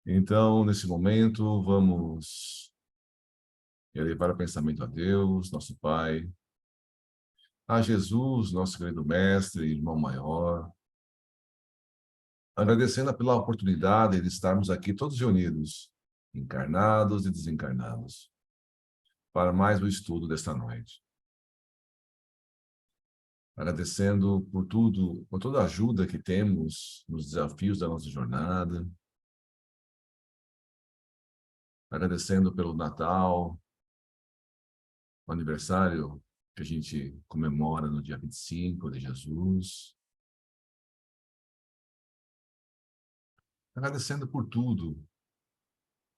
Então, nesse momento, vamos elevar o pensamento a Deus, nosso Pai, a Jesus, nosso querido Mestre, irmão maior, agradecendo pela oportunidade de estarmos aqui todos reunidos, encarnados e desencarnados, para mais o estudo desta noite. Agradecendo por tudo, por toda a ajuda que temos nos desafios da nossa jornada, agradecendo pelo Natal, o aniversário que a gente comemora no dia 25 de Jesus. Agradecendo por tudo,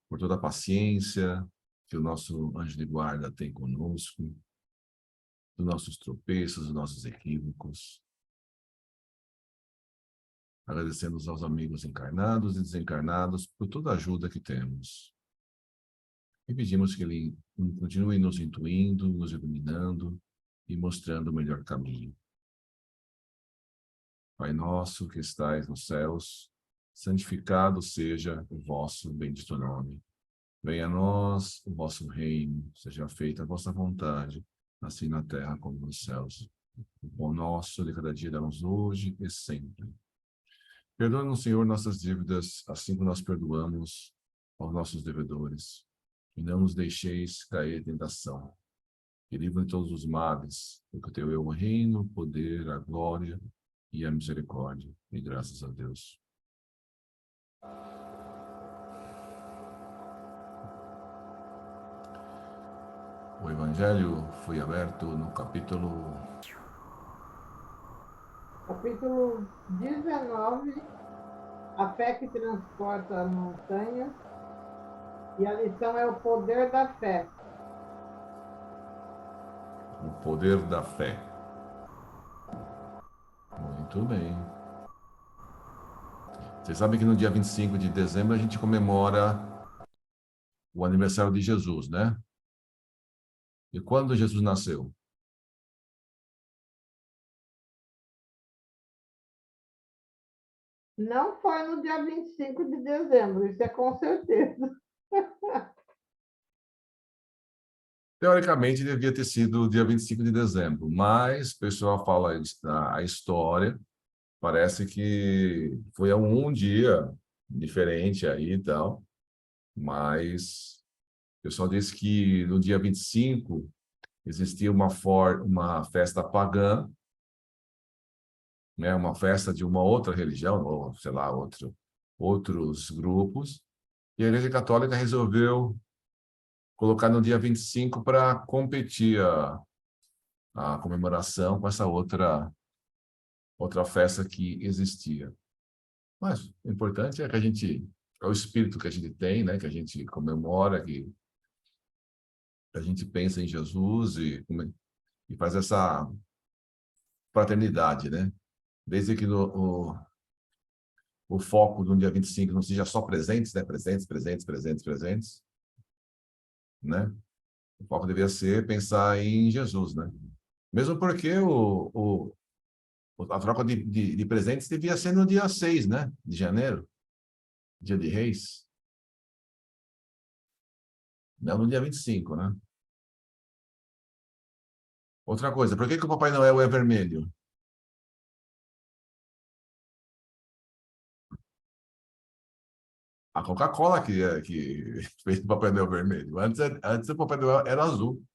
por toda a paciência que o nosso anjo de guarda tem conosco, dos nossos tropeços, dos nossos equívocos. Agradecendo aos amigos encarnados e desencarnados por toda a ajuda que temos. E pedimos que Ele continue nos intuindo, nos iluminando e mostrando o melhor caminho. Pai nosso que estais nos céus, santificado seja o vosso bendito nome. Venha a nós o vosso reino, seja feita a vossa vontade, assim na terra como nos céus. O pão nosso de cada dia dá-nos hoje e sempre. Perdoa-nos, Senhor, nossas dívidas, assim como nós perdoamos aos nossos devedores. E não nos deixeis cair em tentação. E livra de todos os males, porque o teu é o reino, o poder, a glória e a misericórdia. E graças a Deus. O Evangelho foi aberto no Capítulo 19, a fé que transporta a montanha, e a lição é o poder da fé. O poder da fé. Muito bem. Vocês sabem que no dia 25 de dezembro a gente comemora o aniversário de Jesus, né? E quando Jesus nasceu? Não foi no dia 25 de dezembro, isso é com certeza. Teoricamente, devia ter sido o dia 25 de dezembro, mas o pessoal fala a história, parece que foi um dia diferente aí e tal, mas o pessoal disse que no dia 25 existia uma festa pagã, né, uma festa de uma outra religião, ou sei lá, outros grupos, e a Igreja Católica resolveu colocar no dia 25 para competir a comemoração com essa outra festa que existia. Mas o importante é que é o espírito que a gente tem, né, que a gente comemora, que a gente pensa em Jesus e faz essa fraternidade, né? Desde que o foco do dia 25 não seja só presentes, né? Presentes, presentes, presentes, presentes, né? O foco deveria ser pensar em Jesus, né? Mesmo porque a troca de presentes devia ser no dia 6, né? De janeiro, dia de Reis. Não no dia 25, né? Outra coisa, por que o Papai Noel é vermelho? A Coca-Cola que fez o Papai Noel vermelho. Antes o Papai Noel era azul.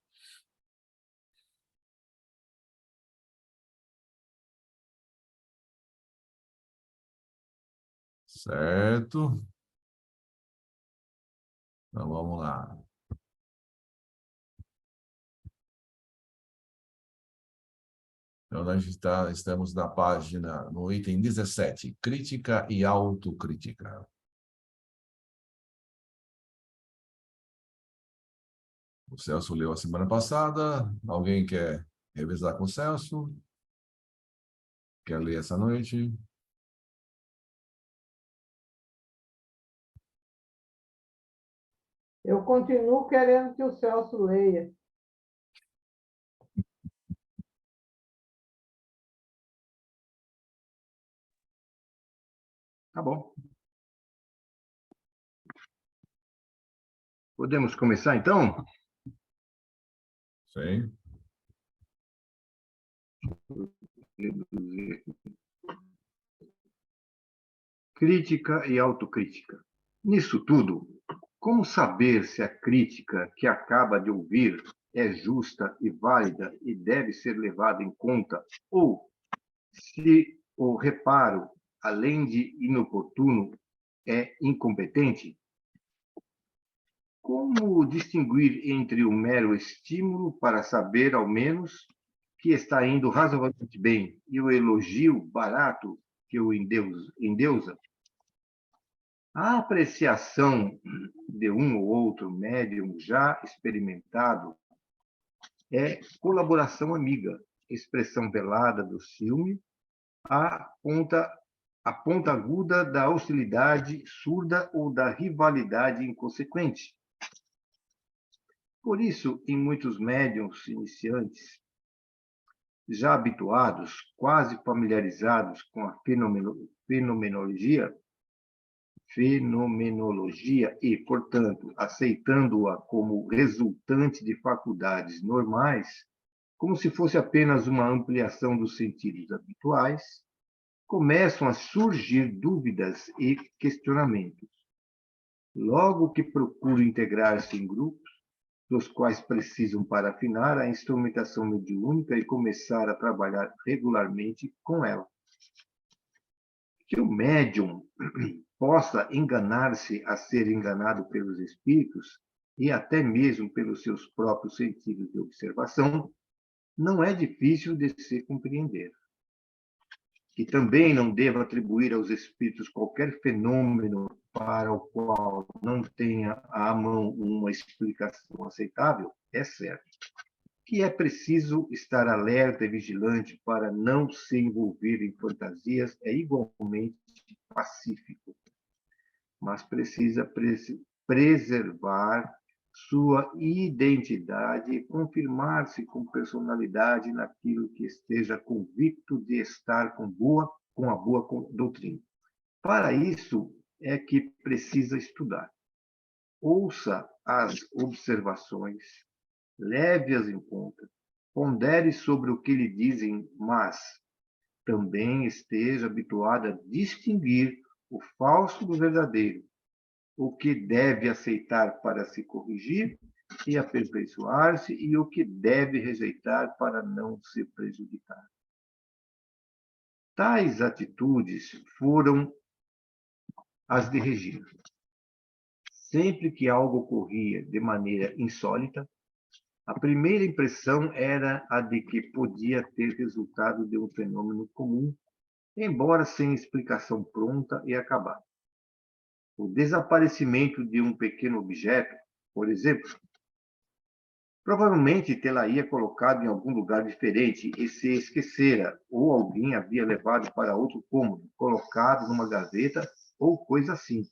Certo? Então vamos lá. Então, estamos na página, no item 17, crítica e autocrítica. O Celso leu a semana passada. Alguém quer revisar com o Celso? Quer ler essa noite? Eu continuo querendo que o Celso leia. Tá bom. Podemos começar, então? Sim. Crítica e autocrítica. Nisso tudo, como saber se a crítica que acaba de ouvir é justa e válida e deve ser levada em conta, ou se o reparo, além de inoportuno, é incompetente? Como distinguir entre o mero estímulo para saber, ao menos, que está indo razoavelmente bem e o elogio barato que o endeusa? A apreciação de um ou outro médium já experimentado é colaboração amiga, expressão velada do ciúme, a ponta aguda da hostilidade surda ou da rivalidade inconsequente. Por isso, em muitos médiums iniciantes, já habituados, quase familiarizados com a fenomenologia e, portanto, aceitando-a como resultante de faculdades normais, como se fosse apenas uma ampliação dos sentidos habituais, começam a surgir dúvidas e questionamentos. Logo que procuram integrar-se em grupos, dos quais precisam para afinar a instrumentação mediúnica e começar a trabalhar regularmente com ela. Que o médium possa enganar-se a ser enganado pelos espíritos e até mesmo pelos seus próprios sentidos de observação, não é difícil de se compreender. Que também não deva atribuir aos espíritos qualquer fenômeno para o qual não tenha à mão uma explicação aceitável, é certo. Que é preciso estar alerta e vigilante para não se envolver em fantasias é igualmente pacífico, mas precisa preservar sua identidade e confirmar-se com personalidade naquilo que esteja convicto de estar com a boa doutrina. Para isso é que precisa estudar. Ouça as observações, leve-as em conta, pondere sobre o que lhe dizem, mas também esteja habituado a distinguir o falso do verdadeiro, o que deve aceitar para se corrigir e aperfeiçoar-se e o que deve rejeitar para não se prejudicar. Tais atitudes foram as de Regina. Sempre que algo ocorria de maneira insólita, a primeira impressão era a de que podia ter resultado de um fenômeno comum, embora sem explicação pronta e acabada. O desaparecimento de um pequeno objeto, por exemplo, provavelmente tê-la-ia colocado em algum lugar diferente e se esquecera, ou alguém havia levado para outro cômodo, colocado numa gaveta ou coisa assim.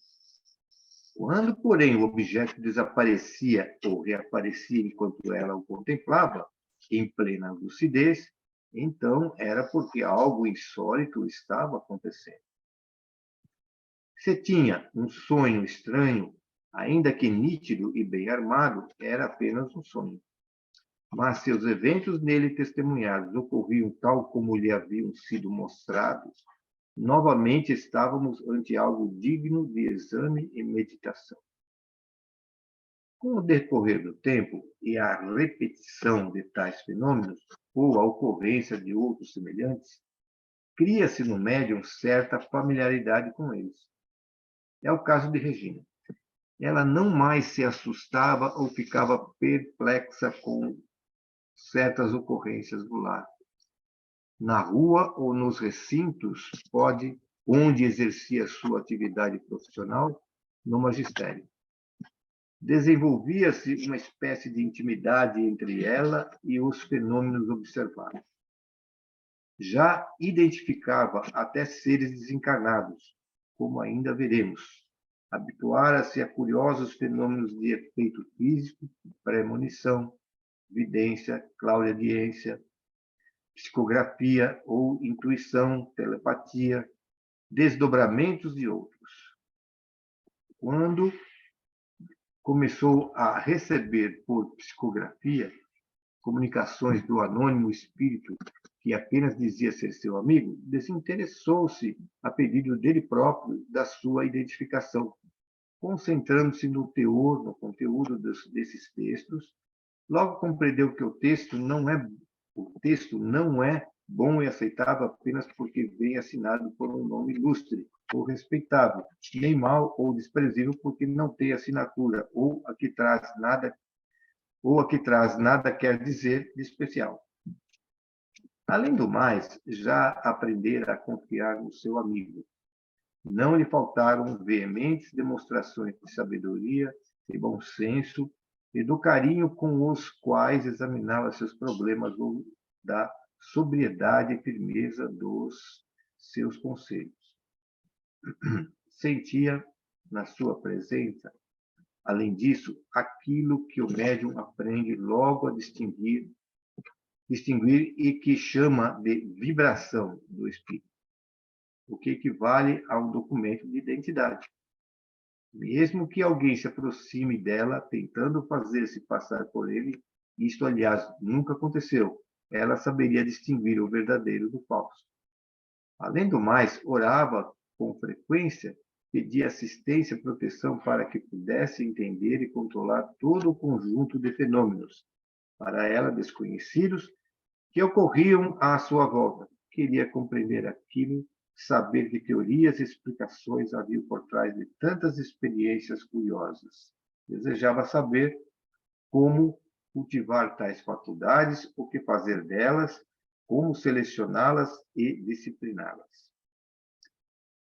Quando, porém, o objeto desaparecia ou reaparecia enquanto ela o contemplava, em plena lucidez, então era porque algo insólito estava acontecendo. Se tinha um sonho estranho, ainda que nítido e bem armado, era apenas um sonho. Mas se os eventos nele testemunhados ocorriam tal como lhe haviam sido mostrados, novamente estávamos ante algo digno de exame e meditação. Com o decorrer do tempo e a repetição de tais fenômenos, ou a ocorrência de outros semelhantes, cria-se no médium certa familiaridade com eles. É o caso de Regina. Ela não mais se assustava ou ficava perplexa com certas ocorrências do lar. Na rua ou nos recintos, onde exercia sua atividade profissional, no magistério. Desenvolvia-se uma espécie de intimidade entre ela e os fenômenos observados. Já identificava até seres desencarnados, como ainda veremos. Habituara-se a curiosos fenômenos de efeito físico, premonição, vidência, clareaudiência, psicografia ou intuição, telepatia, desdobramentos e outros. Quando começou a receber por psicografia comunicações do anônimo espírito que apenas dizia ser seu amigo, desinteressou-se a pedido dele próprio da sua identificação, concentrando-se no teor, no conteúdo desses textos. Logo compreendeu que o texto não é bom e aceitável apenas porque vem assinado por um nome ilustre ou respeitável, nem mal ou desprezível porque não tem assinatura ou a que traz nada quer dizer de especial. Além do mais, já aprendera a confiar no seu amigo. Não lhe faltaram veementes demonstrações de sabedoria e bom senso e do carinho com os quais examinava seus problemas ou da sobriedade e firmeza dos seus conselhos. Sentia na sua presença, além disso, aquilo que o médium aprende logo a distinguir e que chama de vibração do espírito, o que equivale a um documento de identidade. Mesmo que alguém se aproxime dela tentando fazer-se passar por ele, isto, aliás, nunca aconteceu, ela saberia distinguir o verdadeiro do falso. Além do mais, orava com frequência, pedia assistência e proteção para que pudesse entender e controlar todo o conjunto de fenômenos, para ela desconhecidos, que ocorriam à sua volta. Queria compreender aquilo, saber que teorias e explicações haviam por trás de tantas experiências curiosas. Desejava saber como cultivar tais faculdades, o que fazer delas, como selecioná-las e discipliná-las.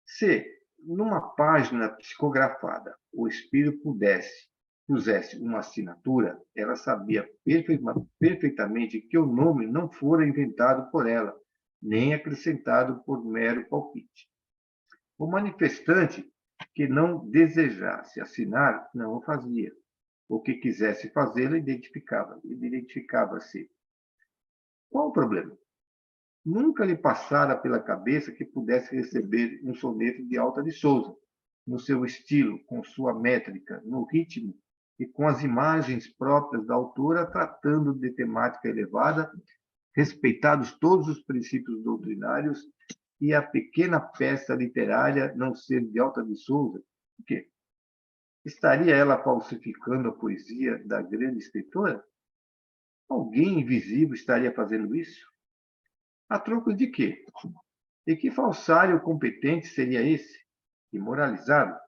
Se, numa página psicografada, o espírito pusesse uma assinatura, ela sabia perfeitamente que o nome não fora inventado por ela, nem acrescentado por mero palpite. O manifestante que não desejasse assinar não o fazia. O que quisesse fazê-lo identificava-se. Qual o problema? Nunca lhe passara pela cabeça que pudesse receber um soneto de Alta de Souza, no seu estilo, com sua métrica, no ritmo e com as imagens próprias da autora, tratando de temática elevada, respeitados todos os princípios doutrinários, e a pequena peça literária não ser de Alta de Souza. Por quê? Estaria ela falsificando a poesia da grande escritora? Alguém invisível estaria fazendo isso? A troco de quê? E que falsário competente seria esse? Imoralizado?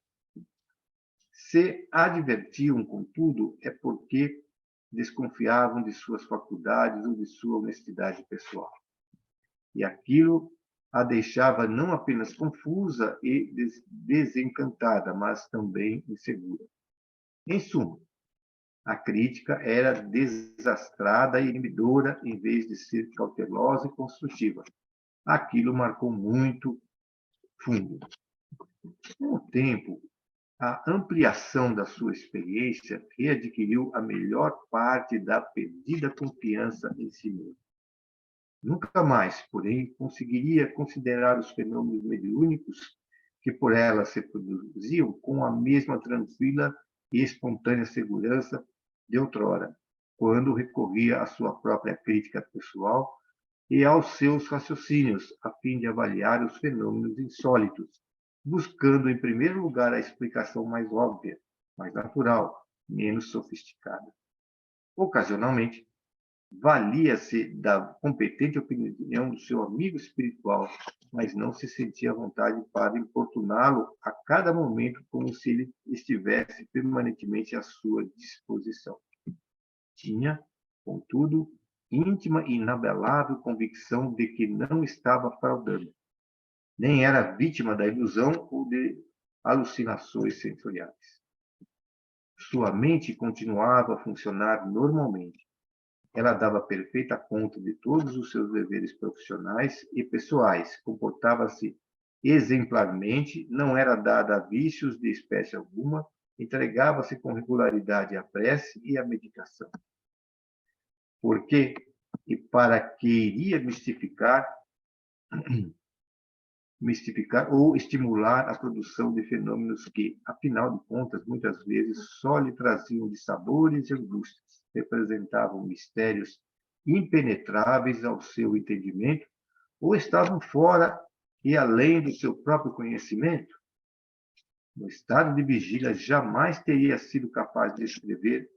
Se advertiam, contudo, é porque desconfiavam de suas faculdades ou de sua honestidade pessoal. E aquilo a deixava não apenas confusa e desencantada, mas também insegura. Em suma, a crítica era desastrada e inibidora em vez de ser cautelosa e construtiva. Aquilo marcou muito fundo. Com o tempo, a ampliação da sua experiência readquiriu a melhor parte da perdida confiança em si mesmo. Nunca mais, porém, conseguiria considerar os fenômenos mediúnicos que por ela se produziam com a mesma tranquila e espontânea segurança de outrora, quando recorria à sua própria crítica pessoal e aos seus raciocínios, a fim de avaliar os fenômenos insólitos, buscando, em primeiro lugar, a explicação mais óbvia, mais natural, menos sofisticada. Ocasionalmente, valia-se da competente opinião do seu amigo espiritual, mas não se sentia à vontade para importuná-lo a cada momento como se ele estivesse permanentemente à sua disposição. Tinha, contudo, íntima e inabelável convicção de que não estava fraudando, nem era vítima da ilusão ou de alucinações sensoriais. Sua mente continuava a funcionar normalmente. Ela dava perfeita conta de todos os seus deveres profissionais e pessoais, comportava-se exemplarmente, não era dada a vícios de espécie alguma, entregava-se com regularidade à prece e à meditação. Por quê? E para que iria mistificar mistificar ou estimular a produção de fenômenos que, afinal de contas, muitas vezes só lhe traziam dissabores e angústias, representavam mistérios impenetráveis ao seu entendimento ou estavam fora e além do seu próprio conhecimento. No estado de vigília, jamais teria sido capaz de escrever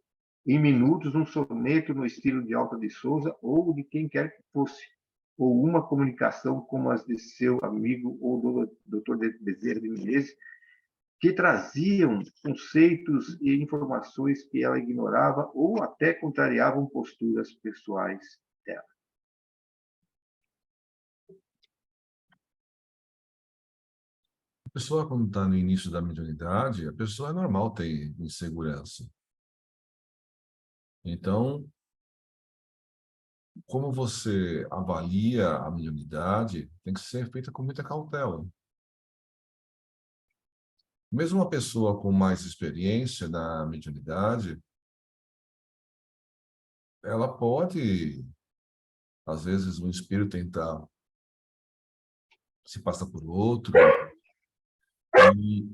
em minutos um soneto no estilo de Alta de Souza ou de quem quer que fosse, ou uma comunicação como as de seu amigo ou do Dr. Bezerra de Menezes, que traziam conceitos e informações que ela ignorava ou até contrariavam posturas pessoais dela. A pessoa, quando está no início da mediunidade, a pessoa é normal ter insegurança. Então, como você avalia a mediunidade, tem que ser feita com muita cautela. Mesmo uma pessoa com mais experiência na mediunidade, ela pode, às vezes, um espírito tentar se passar por outro, e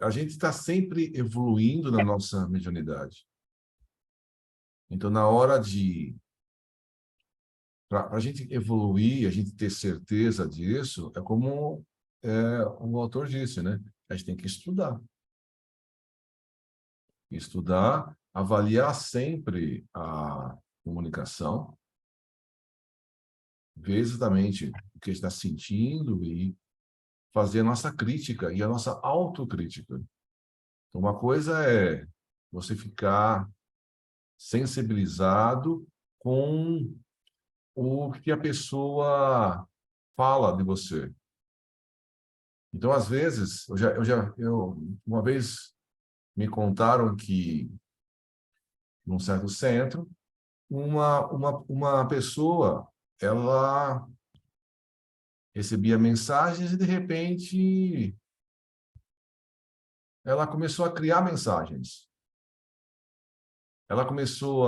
a gente está sempre evoluindo na nossa mediunidade. Então, na hora de... Para a gente evoluir, a gente ter certeza disso, é como o autor disse, né? A gente tem que estudar. Estudar, avaliar sempre a comunicação, ver exatamente o que está sentindo e fazer a nossa crítica e a nossa autocrítica. Então, uma coisa é você ficar sensibilizado com o que a pessoa fala de você. Então, às vezes, uma vez me contaram que, num certo centro, uma pessoa, ela recebia mensagens e, de repente, ela começou a criar mensagens. Ela começou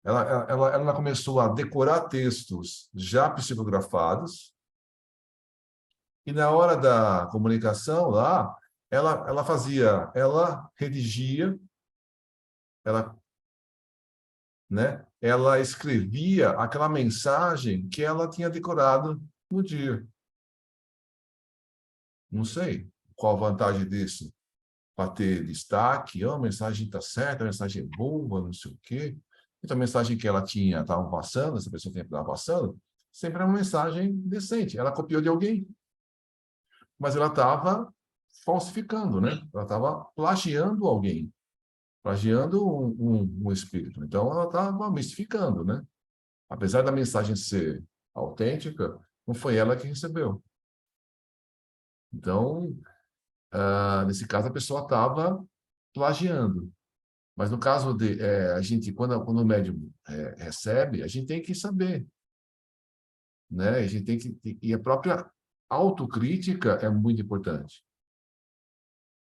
ela começou a decorar textos já psicografados, e na hora da comunicação lá, ela redigia, ela escrevia aquela mensagem que ela tinha decorado no dia. Não sei qual a vantagem disso, para ter destaque, a mensagem está certa, a mensagem é boa, não sei o quê. Então, a mensagem que ela estava passando, essa pessoa estava passando, sempre era uma mensagem decente. Ela copiou de alguém, mas ela estava falsificando, né? Ela estava plagiando alguém, plagiando um espírito. Então, ela estava mistificando, né? Apesar da mensagem ser autêntica, não foi ela que recebeu. Então, nesse caso, a pessoa estava plagiando. Mas no caso de a gente, quando o médium recebe, a gente tem que saber, né? A gente tem que, e a própria autocrítica é muito importante.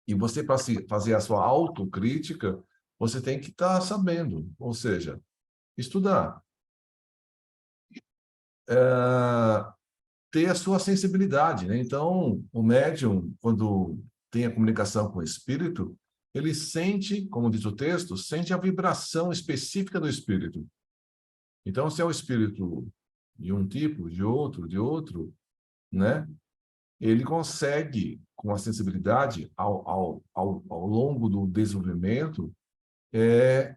E você, para fazer a sua autocrítica, você tem que estar sabendo, ou seja, estudar. Ter a sua sensibilidade, né? Então, o médium, quando tem a comunicação com o espírito, ele sente, como diz o texto, sente a vibração específica do espírito. Então, se é o espírito de um tipo, de outro, né? Ele consegue, com a sensibilidade, ao longo do desenvolvimento,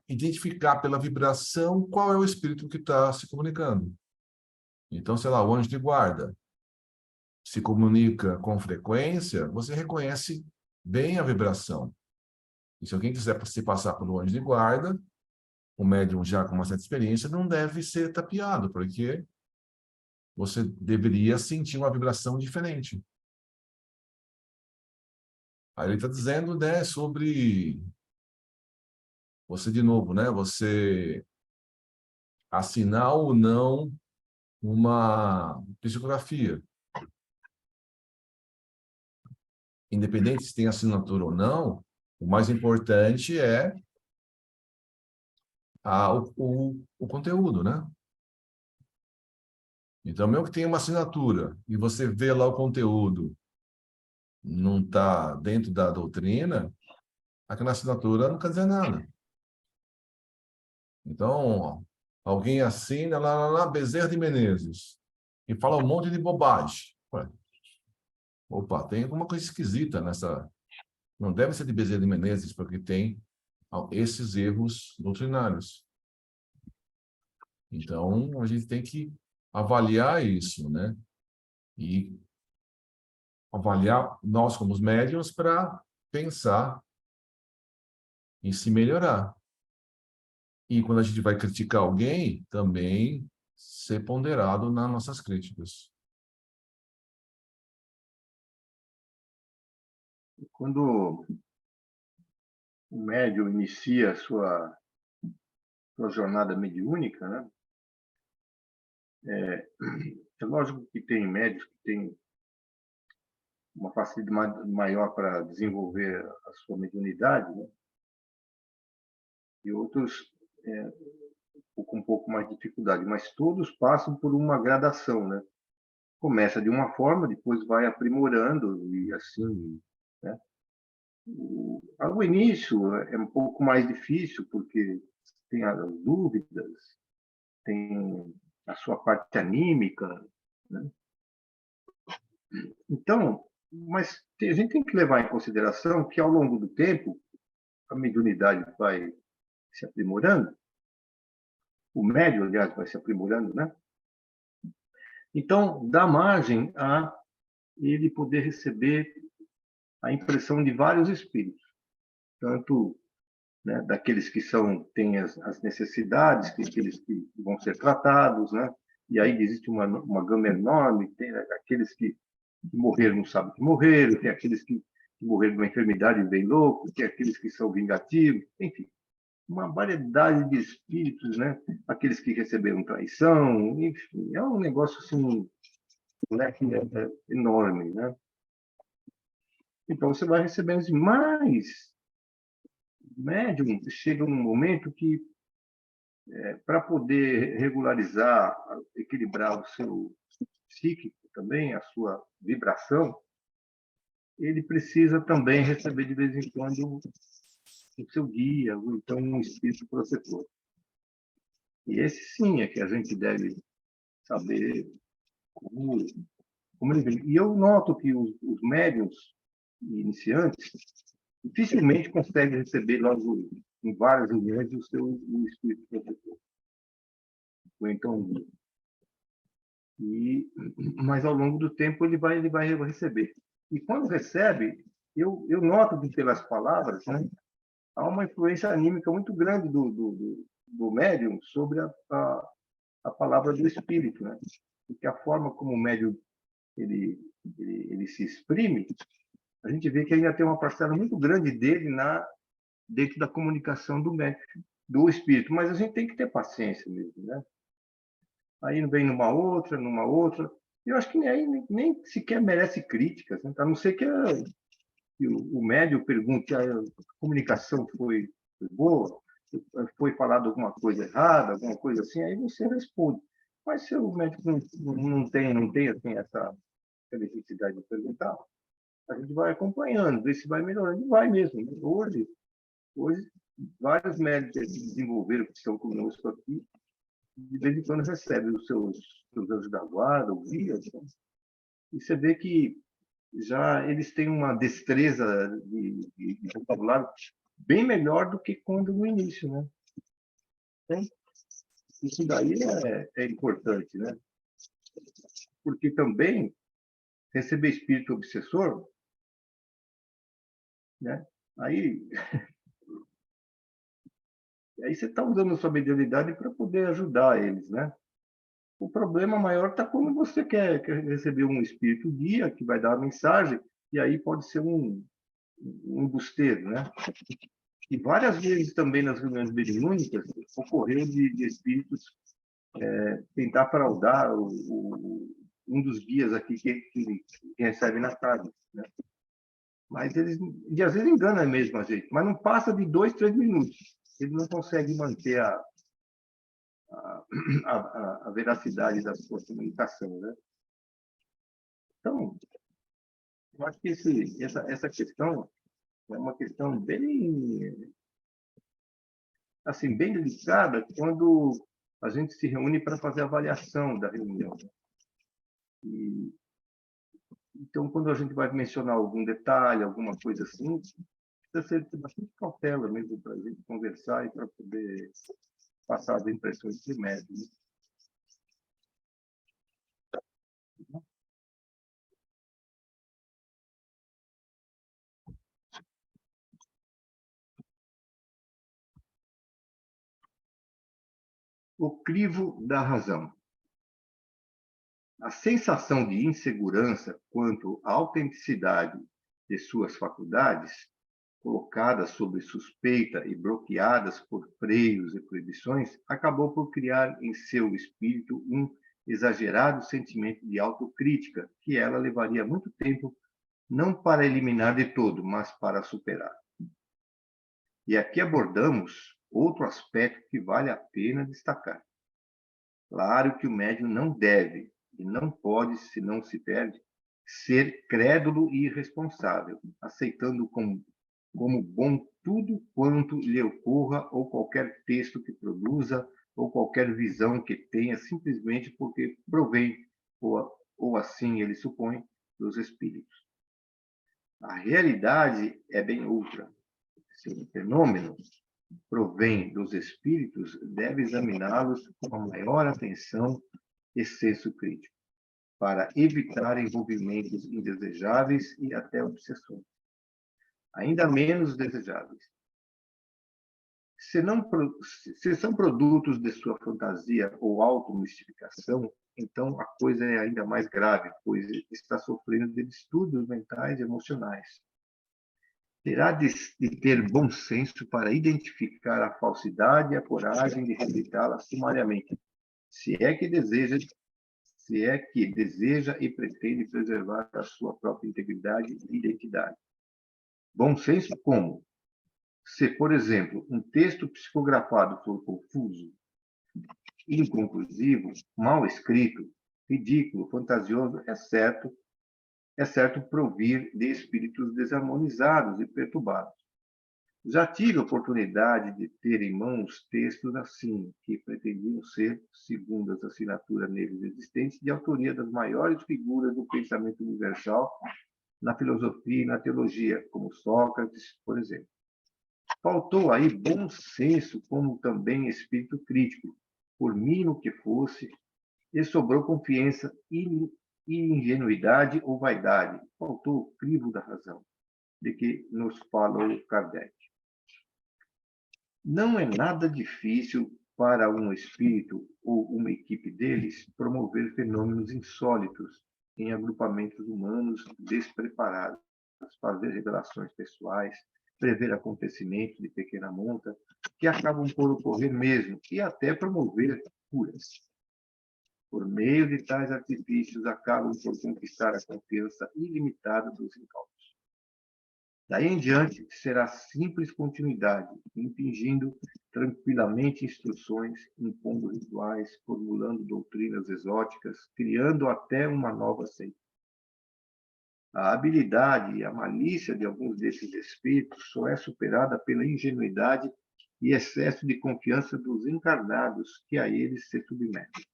identificar pela vibração qual é o espírito que está se comunicando. Então, sei lá, o anjo de guarda se comunica com frequência, você reconhece bem a vibração. E se alguém quiser se passar por um anjo de guarda, o médium já com uma certa experiência não deve ser tapeado, porque você deveria sentir uma vibração diferente. Aí ele está dizendo, né, sobre você, de novo, né, você assinar ou não uma psicografia. Independente se tem assinatura ou não, o mais importante é o conteúdo, né? Então, mesmo que tenha uma assinatura e você vê lá o conteúdo, não está dentro da doutrina, aquela assinatura não quer dizer nada. Então, alguém assina lá, Bezerra de Menezes, e fala um monte de bobagem. Ué, opa, tem alguma coisa esquisita nessa. Não deve ser de Bezerra de Menezes, porque tem esses erros doutrinários. Então, a gente tem que avaliar isso, né? E avaliar nós como os médiuns para pensar em se melhorar. E quando a gente vai criticar alguém, também ser ponderado nas nossas críticas. Quando o médium inicia a sua jornada mediúnica, né? É lógico que tem médios que têm uma facilidade maior para desenvolver a sua mediunidade, né? E outros com um pouco mais de dificuldade, mas todos passam por uma gradação, né? Começa de uma forma, depois vai aprimorando e assim, né? Ao início é um pouco mais difícil porque tem as dúvidas, tem a sua parte anímica, né? Então, mas a gente tem que levar em consideração que ao longo do tempo a mediunidade vai se aprimorando, o médium, aliás, vai se aprimorando, né? Então, dá margem a ele poder receber a impressão de vários espíritos, tanto, né, daqueles que têm as necessidades, aqueles que vão ser tratados, né? E aí existe uma gama enorme, tem aqueles que morreram não sabem que morreram, tem aqueles que morreram de uma enfermidade bem louco, tem aqueles que são vingativos, enfim, uma variedade de espíritos, né? Aqueles que receberam traição, enfim, é um negócio assim, né, que é enorme, né? Então você vai recebendo assim, mas médium chega num momento que para poder regularizar, equilibrar o seu psíquico também, a sua vibração, ele precisa também receber de vez em quando o seu guia, ou então um espírito protetor. E esse sim é que a gente deve saber como ele vem. E eu noto que os médiuns iniciantes dificilmente conseguem receber logo em várias reuniões o espírito protetor. Ou então, mas ao longo do tempo ele vai receber. E quando recebe, eu noto que pelas palavras, né, há uma influência anímica muito grande do médium sobre a palavra do espírito, né? Porque a forma como o médium ele se exprime, a gente vê que ainda tem uma parcela muito grande dele dentro da comunicação do médium, do espírito. Mas a gente tem que ter paciência mesmo, né? Aí vem numa outra. Eu acho que nem sequer merece críticas, né? A não ser que o médium pergunte: a comunicação foi boa, foi falado alguma coisa errada, alguma coisa assim, aí você responde. Mas se o médico não tem assim, essa necessidade de perguntar, a gente vai acompanhando, ver se vai melhorando. E vai mesmo. Né? Hoje, vários médicos que desenvolveram, que estão conosco aqui, de vez em quando recebem os seus anjos da guarda, o guia, né? E você vê que já eles têm uma destreza de vocabulário bem melhor do que quando no início, né? Então, isso daí é importante, né? Porque também receber espírito obsessor, né? Aí, aí você está usando a sua mediunidade para poder ajudar eles, né? O problema maior está quando você quer receber um espírito guia que vai dar a mensagem, e aí pode ser um embusteiro, né? E várias vezes também nas reuniões mediúnicas ocorreu de espíritos tentar fraudar um dos guias aqui que recebe na casa, né? Mas eles, e às vezes enganam mesmo a gente, mas não passa de 2, 3 minutos. Ele não consegue manter a veracidade da sua comunicação, né? Então, eu acho que essa questão é uma questão bem, assim, bem delicada quando a gente se reúne para fazer a avaliação da reunião. E, então, quando a gente vai mencionar algum detalhe, alguma coisa assim, precisa ter bastante cautela mesmo para a gente conversar e para poder passar as impressões primeiro, né? O crivo da razão. A sensação de insegurança quanto à autenticidade de suas faculdades, colocadas sob suspeita e bloqueadas por freios e proibições, acabou por criar em seu espírito um exagerado sentimento de autocrítica que ela levaria muito tempo não para eliminar de todo, mas para superar. E aqui abordamos outro aspecto que vale a pena destacar. Claro que o médium não deve e não pode, se não se perde, ser crédulo e irresponsável, aceitando como bom tudo quanto lhe ocorra ou qualquer texto que produza ou qualquer visão que tenha, simplesmente porque provém, ou assim ele supõe, dos espíritos. A realidade é bem outra. Se um fenômeno provém dos espíritos, deve examiná-los com a maior atenção e senso crítico, para evitar envolvimentos indesejáveis e até obsessões, ainda menos desejáveis. Se são produtos de sua fantasia ou automistificação, então a coisa é ainda mais grave, pois está sofrendo de distúrbios mentais e emocionais. Terá de ter bom senso para identificar a falsidade e a coragem de rejeitá-la sumariamente, se é que deseja e pretende preservar a sua própria integridade e identidade. Bom senso como? Se, por exemplo, um texto psicografado for confuso, inconclusivo, mal escrito, ridículo, fantasioso, é certo provir de espíritos desarmonizados e perturbados. Já tive a oportunidade de ter em mãos textos assim, que pretendiam ser, segundo as assinaturas neles existentes, de autoria das maiores figuras do pensamento universal na filosofia e na teologia, como Sócrates, por exemplo. Faltou aí bom senso, como também espírito crítico, por mínimo que fosse, e sobrou confiança e ingenuidade ou vaidade. Faltou o crivo da razão, de que nos falou Kardec. Não é nada difícil para um espírito ou uma equipe deles promover fenômenos insólitos em agrupamentos humanos despreparados, fazer revelações pessoais, prever acontecimentos de pequena monta que acabam por ocorrer mesmo e até promover curas. Por meio de tais artifícios, acabam por conquistar a confiança ilimitada dos incautos. Daí em diante, será simples continuidade, impingindo tranquilamente instruções, impondo rituais, formulando doutrinas exóticas, criando até uma nova seita. A habilidade e a malícia de alguns desses espíritos só é superada pela ingenuidade e excesso de confiança dos encarnados que a eles se submetem.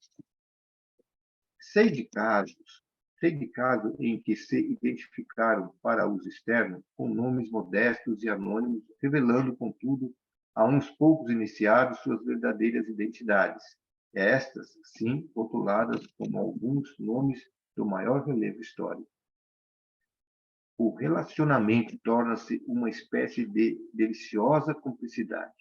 Sei de caso em que se identificaram para uso externo com nomes modestos e anônimos, revelando, contudo, a uns poucos iniciados suas verdadeiras identidades. Estas, sim, rotuladas como alguns nomes do maior relevo histórico. O relacionamento torna-se uma espécie de deliciosa cumplicidade,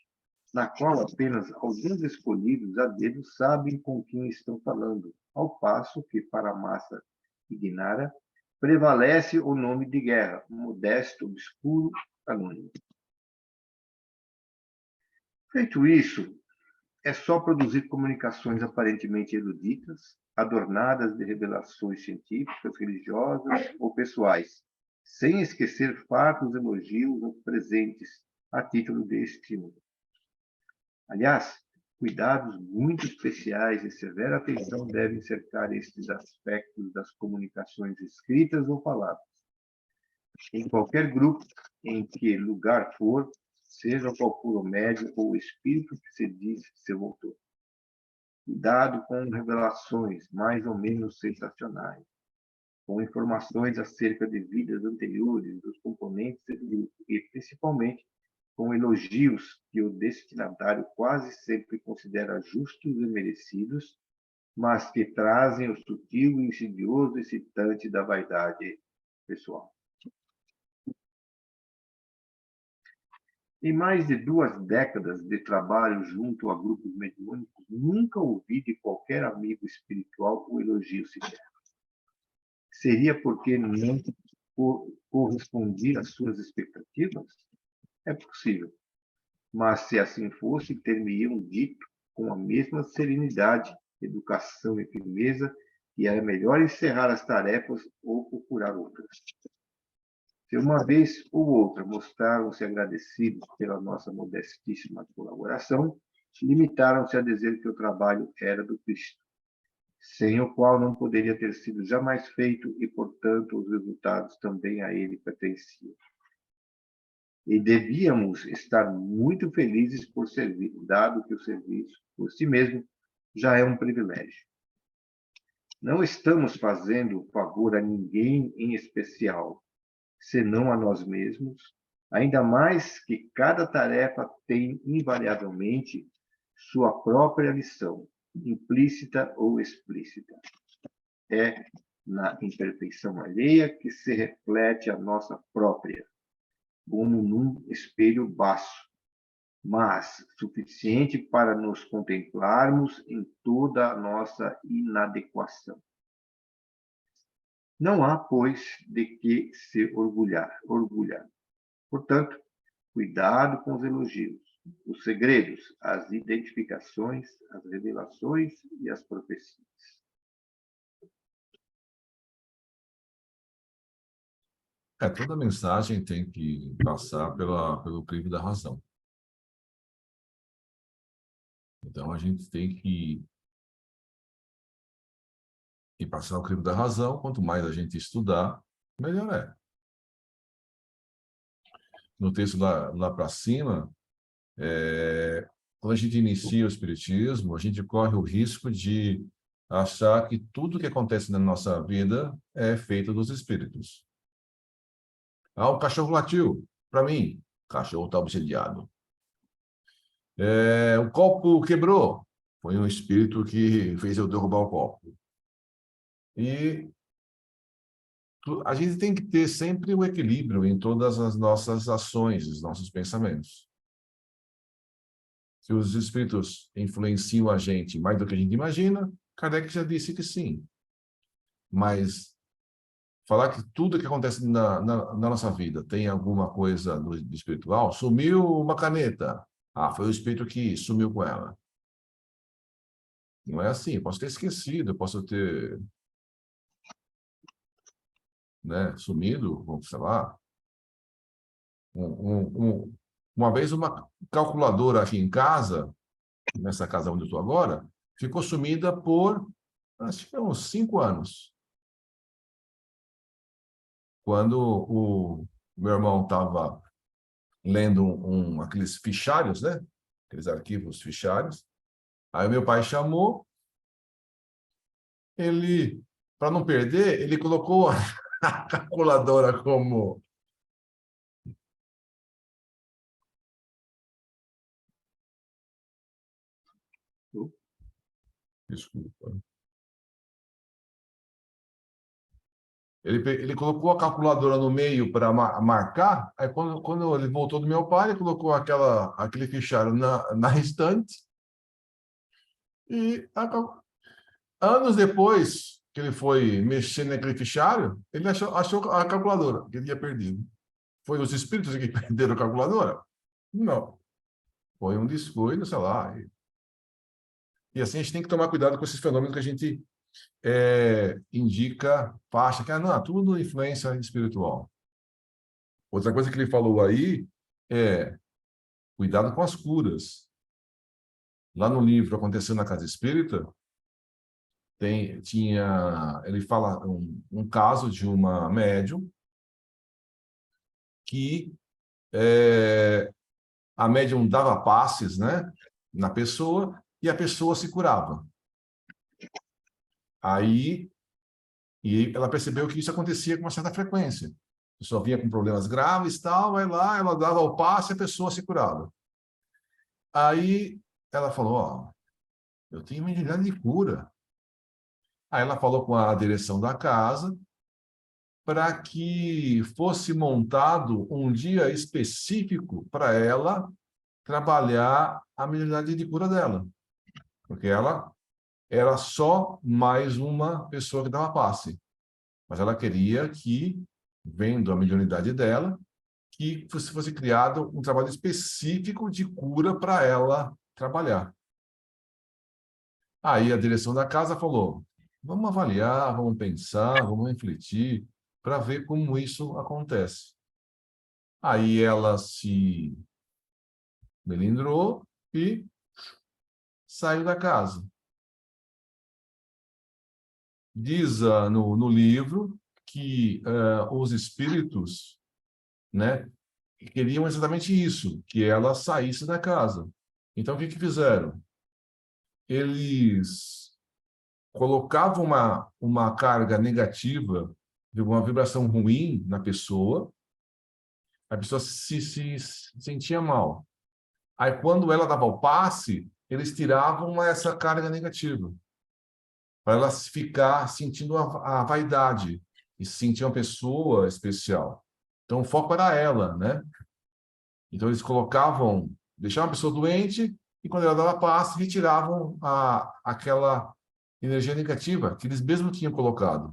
na qual apenas alguns escolhidos a dedo sabem com quem estão falando, ao passo que, para a massa ignara, prevalece o nome de guerra, modesto, obscuro, anônimo. Feito isso, é só produzir comunicações aparentemente eruditas, adornadas de revelações científicas, religiosas ou pessoais, sem esquecer fartos elogios aos presentes a título de estímulo. Aliás, Cuidados muito especiais e severa atenção devem cercar estes aspectos das comunicações escritas ou faladas. Em qualquer grupo, em que lugar for, seja qual for o médium ou o espírito que se diz seu autor. Cuidado com revelações mais ou menos sensacionais, com informações acerca de vidas anteriores dos componentes do grupo e, principalmente, com elogios que o destinatário quase sempre considera justos e merecidos, mas que trazem o sutil e insidioso excitante da vaidade pessoal. Em mais de 2 décadas de trabalho junto a grupos mediúnicos, nunca ouvi de qualquer amigo espiritual o elogio sequer. Seria porque não correspondia às suas expectativas? É possível. Mas, se assim fosse, ter-me-iam dito, com a mesma serenidade, educação e firmeza, que era melhor encerrar as tarefas ou procurar outras. Se uma vez ou outra mostraram-se agradecidos pela nossa modestíssima colaboração, limitaram-se a dizer que o trabalho era do Cristo, sem o qual não poderia ter sido jamais feito e, portanto, os resultados também a ele pertenciam. E devíamos estar muito felizes por servir, dado que o serviço, por si mesmo, já é um privilégio. Não estamos fazendo favor a ninguém em especial, senão a nós mesmos, ainda mais que cada tarefa tem, invariavelmente, sua própria lição, implícita ou explícita. É na imperfeição alheia que se reflete a nossa própria, como num espelho baço, mas suficiente para nos contemplarmos em toda a nossa inadequação. Não há, pois, de que se orgulhar. Portanto, cuidado com os elogios, os segredos, as identificações, as revelações e as profecias. Toda mensagem tem que passar pelo crivo da razão. Então, a gente tem que passar o crivo da razão. Quanto mais a gente estudar, melhor é. No texto lá para cima, quando a gente inicia o Espiritismo, a gente corre o risco de achar que tudo que acontece na nossa vida é feito dos espíritos. O cachorro latiu. Para mim, o cachorro está obsediado. O copo quebrou. Foi um espírito que fez eu derrubar o copo. E a gente tem que ter sempre o equilíbrio em todas as nossas ações, os nossos pensamentos. Se os espíritos influenciam a gente mais do que a gente imagina, Kardec já disse que sim. Mas falar que tudo que acontece na nossa vida tem alguma coisa do espiritual, sumiu uma caneta. Foi o espírito que sumiu com ela. Não é assim. Eu posso ter esquecido, eu posso ter sumido, sei lá. Uma vez uma calculadora aqui em casa, nessa casa onde eu estou agora, ficou sumida por, acho que uns 5 anos. Quando o meu irmão estava lendo aqueles fichários, né? Aqueles arquivos fichários. Aí o meu pai chamou, para não perder, ele colocou a calculadora como... Desculpa. Ele colocou a calculadora no meio para marcar, aí quando ele voltou do meu pai, ele colocou aquele fichário na estante, e anos depois que ele foi mexer naquele fichário, ele achou a calculadora que ele tinha perdido. Foi os espíritos que perderam a calculadora? Não. Foi um descuido, sei lá. E assim a gente tem que tomar cuidado com esses fenômenos que a gente indica, acha que não, tudo influência espiritual. Outra coisa que ele falou aí é cuidado com as curas. Lá no livro Aconteceu na Casa Espírita, ele fala um caso de uma médium que a médium dava passes, né, na pessoa e a pessoa se curava. Aí, e ela percebeu que isso acontecia com uma certa frequência. A pessoa vinha com problemas graves, tal, vai lá, ela dava o passe e a pessoa se curava. Aí ela falou, ó, eu tenho mediunidade de cura. Aí ela falou com a direção da casa para que fosse montado um dia específico para ela trabalhar a mediunidade de cura dela. Porque ela era só mais uma pessoa que dava passe. Mas ela queria que, vendo a mediunidade dela, que fosse criado um trabalho específico de cura para ela trabalhar. Aí a direção da casa falou, vamos avaliar, vamos pensar, vamos refletir, para ver como isso acontece. Aí ela se melindrou e saiu da casa. Diz no livro que os espíritos, né, queriam exatamente isso, que ela saísse da casa. Então, o que fizeram? Eles colocavam uma carga negativa, de uma vibração ruim na pessoa, a pessoa se sentia mal. Aí, quando ela dava o passe, eles tiravam essa carga negativa, para ela ficar sentindo a vaidade e se sentir uma pessoa especial. Então, o foco era ela, né? Então, eles deixavam a pessoa doente e, quando ela dava passe, retiravam aquela energia negativa que eles mesmos tinham colocado.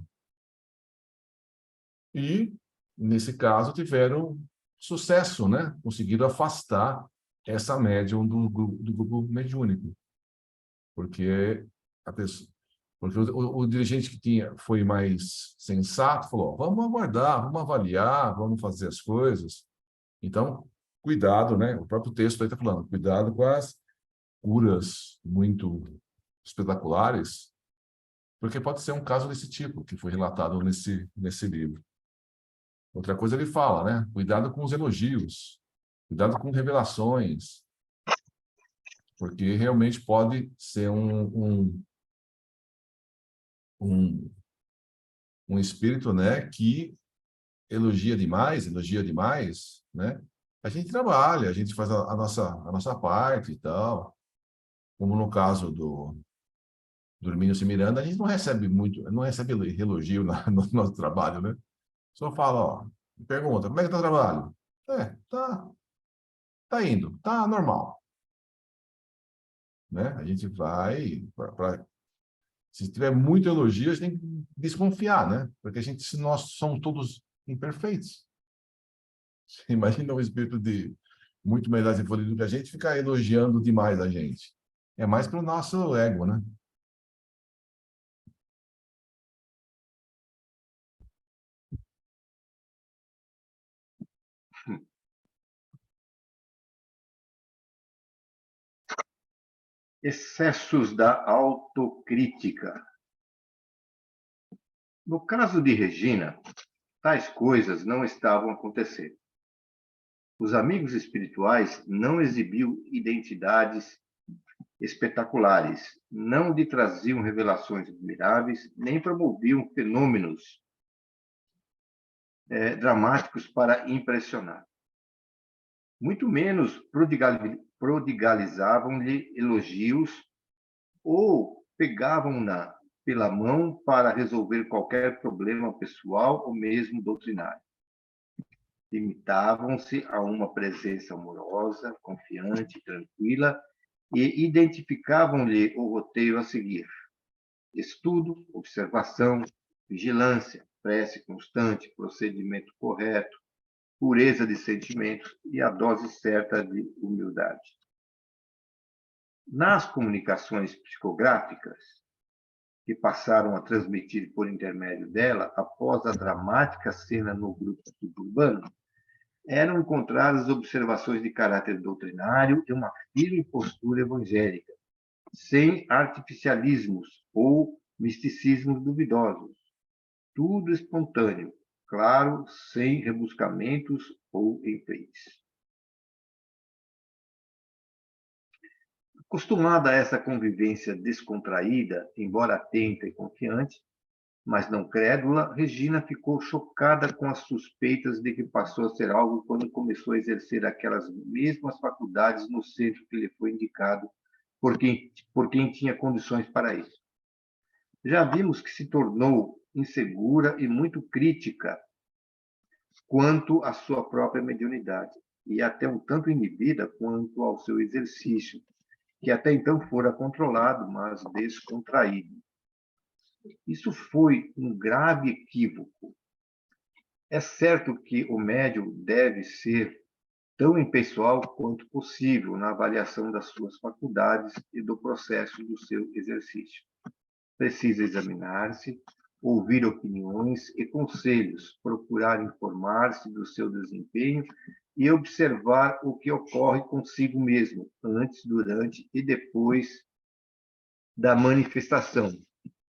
E, nesse caso, tiveram sucesso, né? Conseguiram afastar essa médium do grupo mediúnico. Porque a pessoa, porque o dirigente foi mais sensato, falou, vamos aguardar, vamos avaliar, vamos fazer as coisas. Então, cuidado, né? O próprio texto aí está falando, cuidado com as curas muito espetaculares, porque pode ser um caso desse tipo, que foi relatado nesse livro. Outra coisa ele fala, né? Cuidado com os elogios, cuidado com revelações, porque realmente pode ser um espírito, né, que elogia demais, né? A gente trabalha, a gente faz a nossa parte e tal. Como no caso do Hermínio C. Miranda, a gente não recebe elogio no nosso trabalho, né? Só fala, ó, pergunta, como é que tá o trabalho? Tá indo, tá normal, né? A gente vai se tiver muito elogio, a gente tem que desconfiar, né? Porque se nós somos todos imperfeitos. Imagina um espírito de muito melhor desenvolvido que a gente ficar elogiando demais a gente. É mais para o nosso ego, né? Excessos da autocrítica. No caso de Regina, tais coisas não estavam acontecendo. Os amigos espirituais não exibiam identidades espetaculares, não lhe traziam revelações admiráveis, nem promoviam fenômenos dramáticos para impressionar. Muito menos prodigalizavam-lhe elogios ou pegavam-na pela mão para resolver qualquer problema pessoal ou mesmo doutrinário. Limitavam-se a uma presença amorosa, confiante, tranquila e identificavam-lhe o roteiro a seguir: estudo, observação, vigilância, prece constante, procedimento correto, pureza de sentimentos e a dose certa de humildade. Nas comunicações psicográficas, que passaram a transmitir por intermédio dela após a dramática cena no grupo suburbano, eram encontradas observações de caráter doutrinário e uma firme postura evangélica, sem artificialismos ou misticismos duvidosos. Tudo espontâneo, claro, sem rebuscamentos ou enfeites. Acostumada a essa convivência descontraída, embora atenta e confiante, mas não crédula, Regina ficou chocada com as suspeitas de que passou a ser algo quando começou a exercer aquelas mesmas faculdades no centro que lhe foi indicado por quem tinha condições para isso. Já vimos que se tornou insegura e muito crítica quanto à sua própria mediunidade, e até um tanto inibida quanto ao seu exercício, que até então fora controlado, mas descontraído. Isso foi um grave equívoco. É certo que o médium deve ser tão impessoal quanto possível na avaliação das suas faculdades e do processo do seu exercício. Precisa examinar-se, ouvir opiniões e conselhos, procurar informar-se do seu desempenho e observar o que ocorre consigo mesmo, antes, durante e depois da manifestação,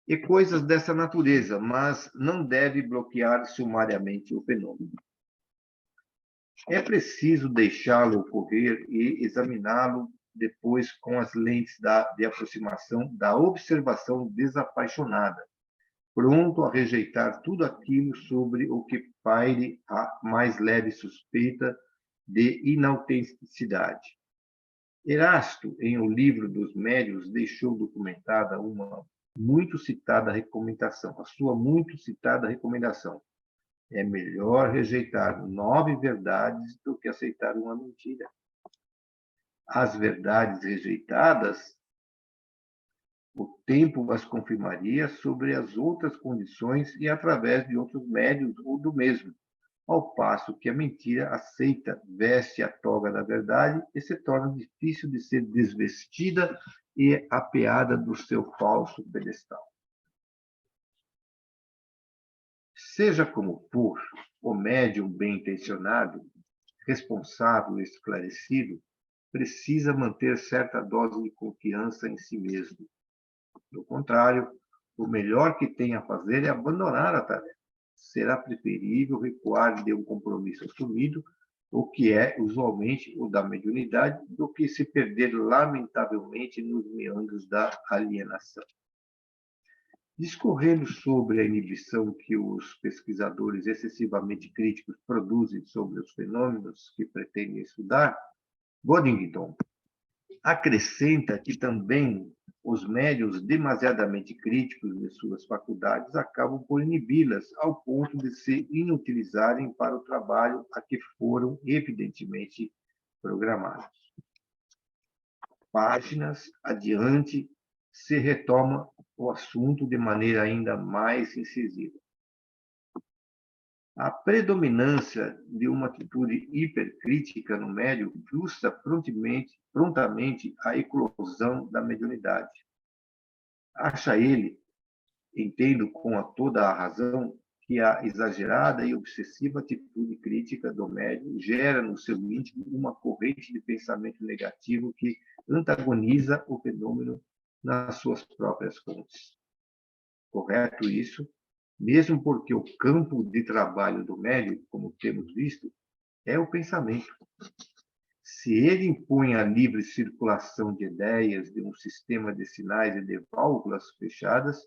e coisas dessa natureza, mas não deve bloquear sumariamente o fenômeno. É preciso deixá-lo ocorrer e examiná-lo depois com as lentes de aproximação da observação desapaixonada, pronto a rejeitar tudo aquilo sobre o que paire a mais leve suspeita de inautenticidade. Erasto, em O Livro dos Médiuns, deixou documentada uma muito citada recomendação, a sua muito citada recomendação. É melhor rejeitar 9 verdades do que aceitar uma mentira. As verdades rejeitadas, o tempo as confirmaria sobre as outras condições e através de outros médios ou do mesmo, ao passo que a mentira aceita, veste a toga da verdade e se torna difícil de ser desvestida e apeada do seu falso pedestal. Seja como for, o médium bem-intencionado, responsável e esclarecido, precisa manter certa dose de confiança em si mesmo. Do contrário, o melhor que tem a fazer é abandonar a tarefa. Será preferível recuar de um compromisso assumido, o que é usualmente o da mediunidade, do que se perder lamentavelmente nos meandros da alienação. Discorrendo sobre a inibição que os pesquisadores excessivamente críticos produzem sobre os fenômenos que pretendem estudar, Boddington acrescenta que também os médiuns demasiadamente críticos de suas faculdades acabam por inibi-las ao ponto de se inutilizarem para o trabalho a que foram evidentemente programados. Páginas adiante se retoma o assunto de maneira ainda mais incisiva. A predominância de uma atitude hipercrítica no médium frustra prontamente a eclosão da mediunidade. Acha ele, entendo com toda a razão, que a exagerada e obsessiva atitude crítica do médium gera no seu íntimo uma corrente de pensamento negativo que antagoniza o fenômeno nas suas próprias fontes. Correto isso? Mesmo porque o campo de trabalho do médium, como temos visto, é o pensamento. Se ele impõe a livre circulação de ideias de um sistema de sinais e de válvulas fechadas,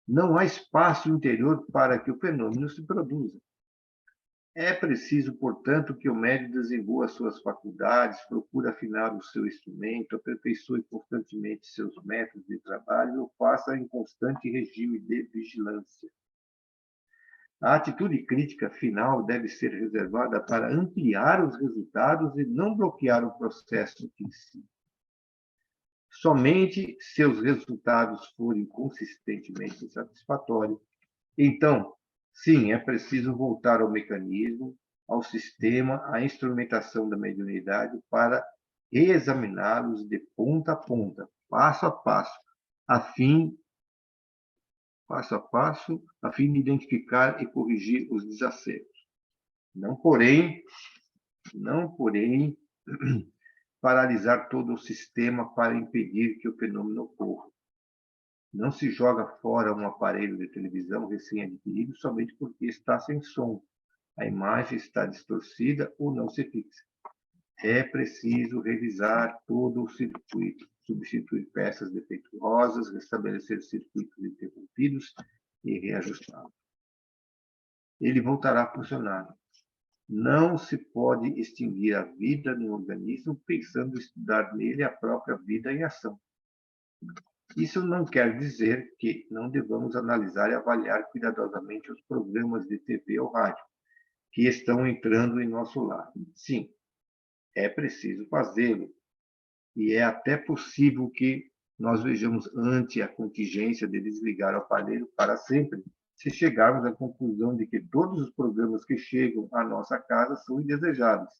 não há espaço interior para que o fenômeno se produza. É preciso, portanto, que o médium desenvolva suas faculdades, procure afinar o seu instrumento, aperfeiçoe constantemente seus métodos de trabalho e o faça em constante regime de vigilância. A atitude crítica final deve ser reservada para ampliar os resultados e não bloquear o processo em si. Somente se os resultados forem consistentemente satisfatórios, então, sim, é preciso voltar ao mecanismo, ao sistema, à instrumentação da mediunidade para reexaminá-los de ponta a ponta, passo a passo, a fim de identificar e corrigir os desacertos. Não, porém, paralisar todo o sistema para impedir que o fenômeno ocorra. Não se joga fora um aparelho de televisão recém-adquirido somente porque está sem som, a imagem está distorcida ou não se fixa. É preciso revisar todo o circuito, substituir peças defeituosas, restabelecer circuitos interrompidos e reajustá-los. Ele voltará a funcionar. Não se pode extinguir a vida no organismo pensando em estudar nele a própria vida em ação. Isso não quer dizer que não devamos analisar e avaliar cuidadosamente os programas de TV ou rádio que estão entrando em nosso lar. Sim, é preciso fazê-lo, e é até possível que nós vejamos ante a contingência de desligar o aparelho para sempre, se chegarmos à conclusão de que todos os programas que chegam à nossa casa são indesejáveis.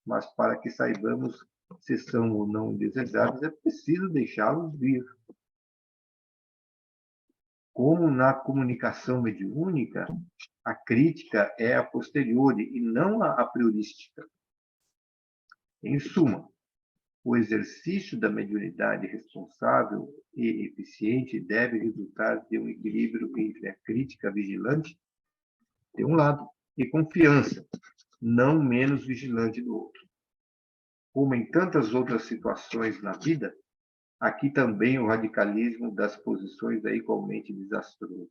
Mas para que saibamos se são ou não indesejáveis, é preciso deixá-los vir. Como na comunicação mediúnica, a crítica é a posteriori e não a priorística. Em suma, o exercício da mediunidade responsável e eficiente deve resultar de um equilíbrio entre a crítica vigilante, de um lado, e confiança, não menos vigilante, do outro. Como em tantas outras situações na vida, aqui também o radicalismo das posições é igualmente desastroso,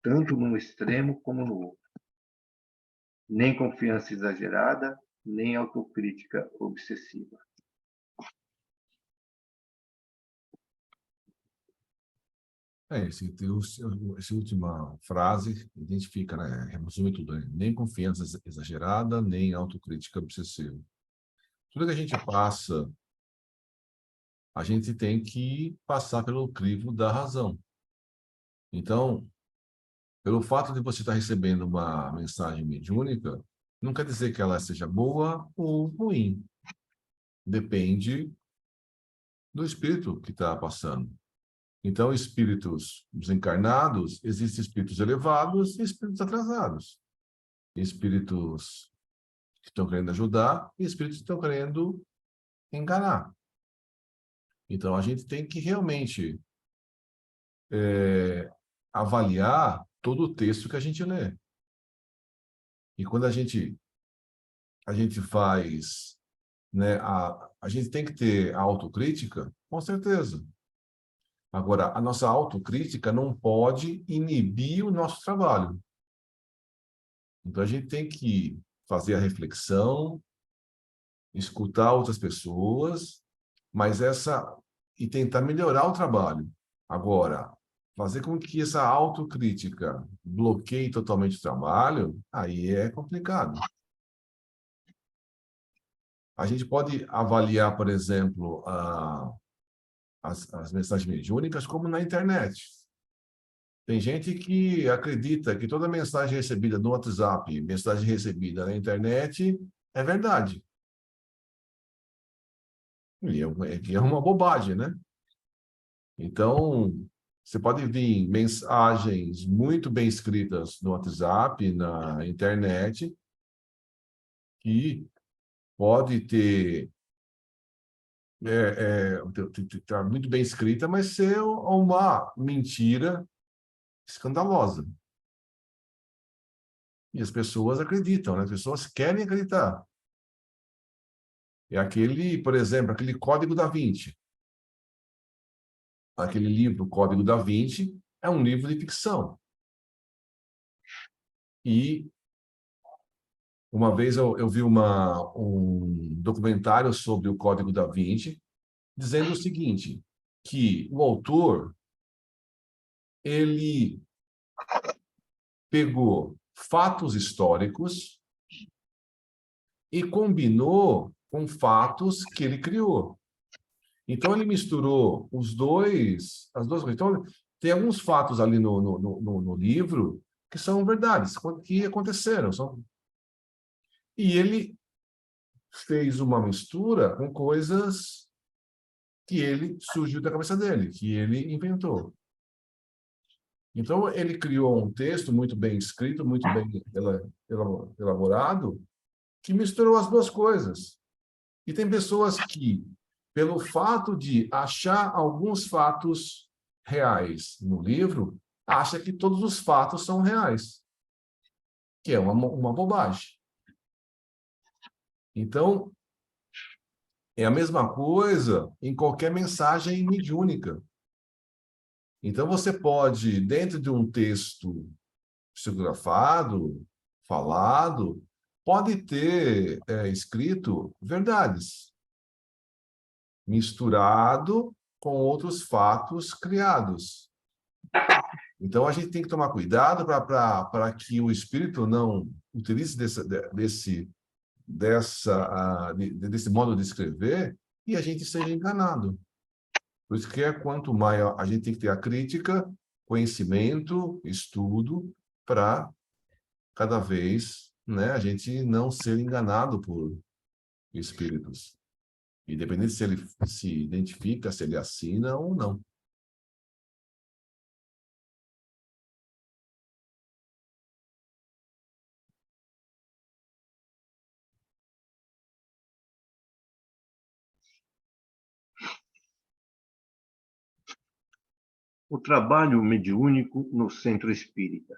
tanto num extremo como no outro. Nem confiança exagerada, nem autocrítica obsessiva. Essa última frase identifica, né? Resume tudo, né? Nem confiança exagerada, nem autocrítica obsessiva. Tudo que a gente passa, a gente tem que passar pelo crivo da razão. Então, pelo fato de você estar recebendo uma mensagem mediúnica, não quer dizer que ela seja boa ou ruim. Depende do espírito que está passando. Então, espíritos desencarnados, existem espíritos elevados e espíritos atrasados. Espíritos que estão querendo ajudar e espíritos que estão querendo enganar. Então, a gente tem que realmente avaliar todo o texto que a gente lê. E quando a gente faz, né, a gente tem que ter a autocrítica, com certeza. Agora, a nossa autocrítica não pode inibir o nosso trabalho. Então, a gente tem que fazer a reflexão, escutar outras pessoas, mas e tentar melhorar o trabalho. Agora, fazer com que essa autocrítica bloqueie totalmente o trabalho, aí é complicado. A gente pode avaliar, por exemplo, as mensagens mediúnicas como na internet. Tem gente que acredita que toda mensagem recebida no WhatsApp, mensagem recebida na internet, é verdade. E é uma bobagem, né? Então, você pode vir mensagens muito bem escritas no WhatsApp, na internet, que pode ter tá muito bem escrita, mas ser uma mentira escandalosa. E as pessoas acreditam, né? As pessoas querem acreditar. É aquele, por exemplo, aquele Código da Vinci. Aquele livro, Código da Vinci, é um livro de ficção. E uma vez eu vi um documentário sobre o Código da Vinci, dizendo o seguinte, que o autor, ele pegou fatos históricos e combinou com fatos que ele criou. Então, ele misturou as duas coisas. Então, tem alguns fatos ali no livro que são verdades, que aconteceram. E ele fez uma mistura com coisas que ele surgiu da cabeça dele, que ele inventou. Então, ele criou um texto muito bem escrito, muito bem elaborado, que misturou as duas coisas. E tem pessoas que, pelo fato de achar alguns fatos reais no livro, acha que todos os fatos são reais, que é uma bobagem. Então, é a mesma coisa em qualquer mensagem mediúnica. Então, você pode, dentro de um texto psicografado, falado, pode ter escrito verdades, misturado com outros fatos criados. Então, a gente tem que tomar cuidado para que o espírito não utilize desse modo de escrever e a gente seja enganado. Por isso que quanto maior a gente tem que ter a crítica, conhecimento, estudo, para cada vez, né, a gente não ser enganado por espíritos. Independente se ele se identifica, se ele assina ou não. O trabalho mediúnico no centro espírita.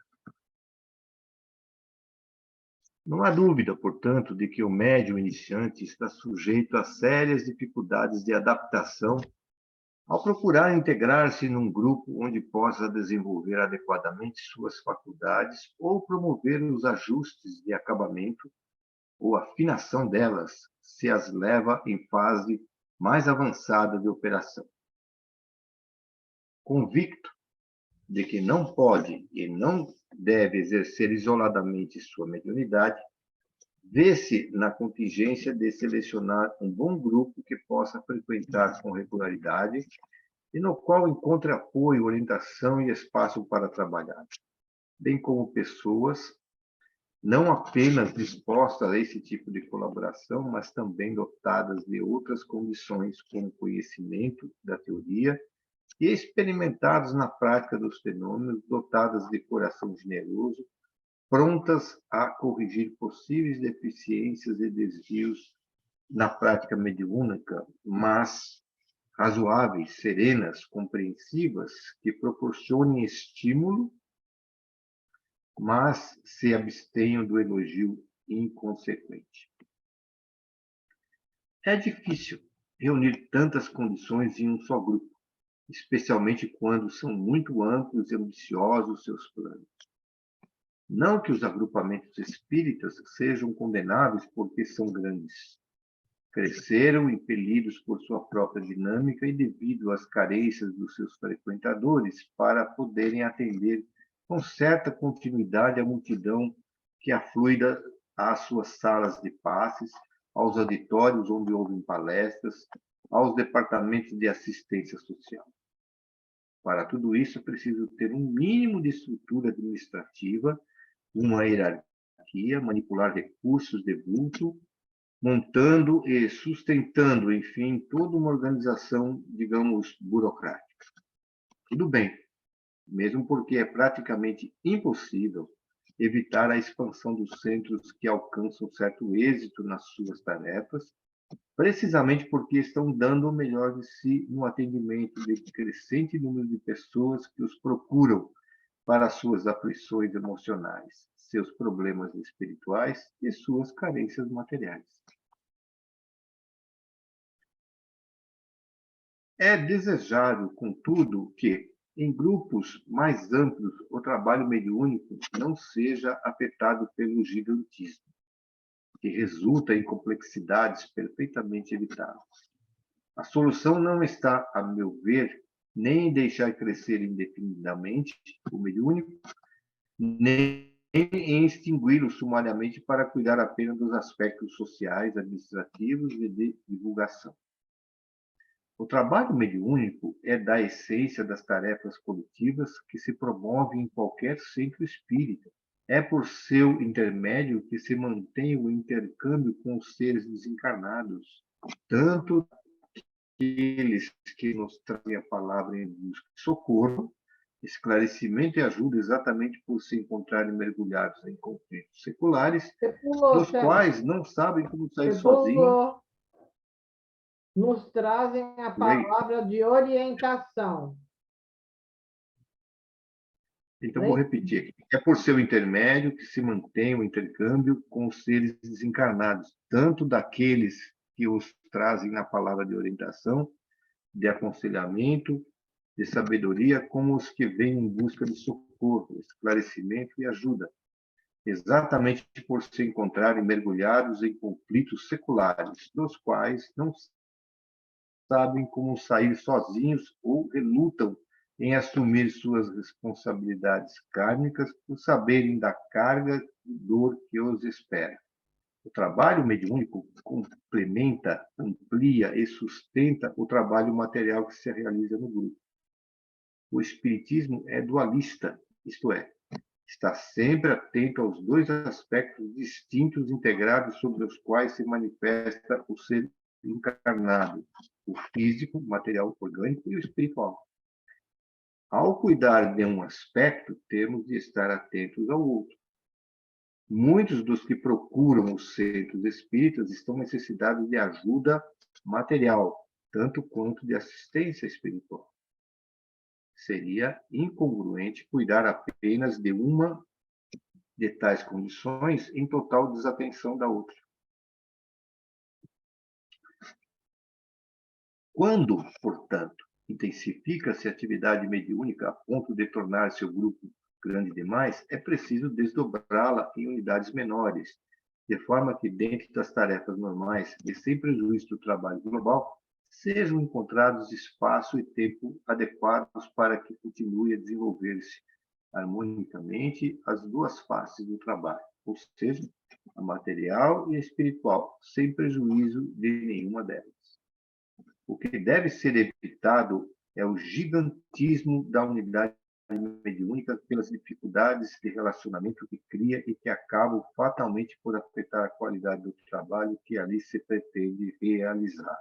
Não há dúvida, portanto, de que o médium iniciante está sujeito a sérias dificuldades de adaptação ao procurar integrar-se num grupo onde possa desenvolver adequadamente suas faculdades ou promover os ajustes de acabamento ou afinação delas, se as leva em fase mais avançada de operação. Convicto de que não pode e não deve exercer isoladamente sua mediunidade, vê-se na contingência de selecionar um bom grupo que possa frequentar com regularidade e no qual encontre apoio, orientação e espaço para trabalhar, bem como pessoas não apenas dispostas a esse tipo de colaboração, mas também dotadas de outras condições, como conhecimento da teoria e experimentados na prática dos fenômenos, dotadas de coração generoso, prontas a corrigir possíveis deficiências e desvios na prática mediúnica, mas razoáveis, serenas, compreensivas, que proporcionem estímulo, mas se abstenham do elogio inconsequente. É difícil reunir tantas condições em um só grupo, especialmente quando são muito amplos e ambiciosos seus planos. Não que os agrupamentos espíritas sejam condenáveis porque são grandes. Cresceram impelidos por sua própria dinâmica e devido às carências dos seus frequentadores para poderem atender com certa continuidade a multidão que aflui às suas salas de passes, aos auditórios onde ouvem palestras, aos departamentos de assistência social. Para tudo isso, é preciso ter um mínimo de estrutura administrativa, uma hierarquia, manipular recursos de vulto, montando e sustentando, enfim, toda uma organização, digamos, burocrática. Tudo bem, mesmo porque é praticamente impossível evitar a expansão dos centros que alcançam certo êxito nas suas tarefas, precisamente porque estão dando o melhor de si no atendimento de crescente número de pessoas que os procuram para suas aflições emocionais, seus problemas espirituais e suas carências materiais. É desejável, contudo, que, em grupos mais amplos, o trabalho mediúnico não seja afetado pelo gigantismo, que resulta em complexidades perfeitamente evitáveis. A solução não está, a meu ver, nem em deixar crescer indefinidamente o mediúnico, nem em extingui-lo sumariamente para cuidar apenas dos aspectos sociais, administrativos e de divulgação. O trabalho mediúnico é da essência das tarefas coletivas que se promovem em qualquer centro espírita. É por seu intermédio que se mantém o intercâmbio com os seres desencarnados, tanto aqueles que nos trazem a palavra em busca de socorro, esclarecimento e ajuda exatamente por se encontrarem mergulhados em conflitos seculares, dos quais não sabem como sair sozinhos, nos trazem a Por aí. palavra de orientação. Então, vou repetir aqui. É por seu intermédio que se mantém o intercâmbio com os seres desencarnados, tanto daqueles que os trazem na palavra de orientação, de aconselhamento, de sabedoria, como os que vêm em busca de socorro, esclarecimento e ajuda, exatamente por se encontrarem mergulhados em conflitos seculares, dos quais não sabem como sair sozinhos ou relutam em assumir suas responsabilidades kármicas por saberem da carga de dor que os espera. O trabalho mediúnico complementa, amplia e sustenta o trabalho material que se realiza no grupo. O espiritismo é dualista, isto é, está sempre atento aos dois aspectos distintos integrados sobre os quais se manifesta o ser encarnado, o físico, material orgânico e o espiritual. Ao cuidar de um aspecto, temos de estar atentos ao outro. Muitos dos que procuram os centros espíritas estão necessitados de ajuda material, tanto quanto de assistência espiritual. Seria incongruente cuidar apenas de uma de tais condições em total desatenção da outra. Quando, portanto, intensifica-se a atividade mediúnica a ponto de tornar-se o grupo grande demais, é preciso desdobrá-la em unidades menores, de forma que, dentro das tarefas normais e sem prejuízo do trabalho global, sejam encontrados espaço e tempo adequados para que continue a desenvolver-se harmonicamente as duas faces do trabalho, ou seja, a material e a espiritual, sem prejuízo de nenhuma delas. O que deve ser evitado é o gigantismo da unidade mediúnica pelas dificuldades de relacionamento que cria e que acabam fatalmente por afetar a qualidade do trabalho que ali se pretende realizar.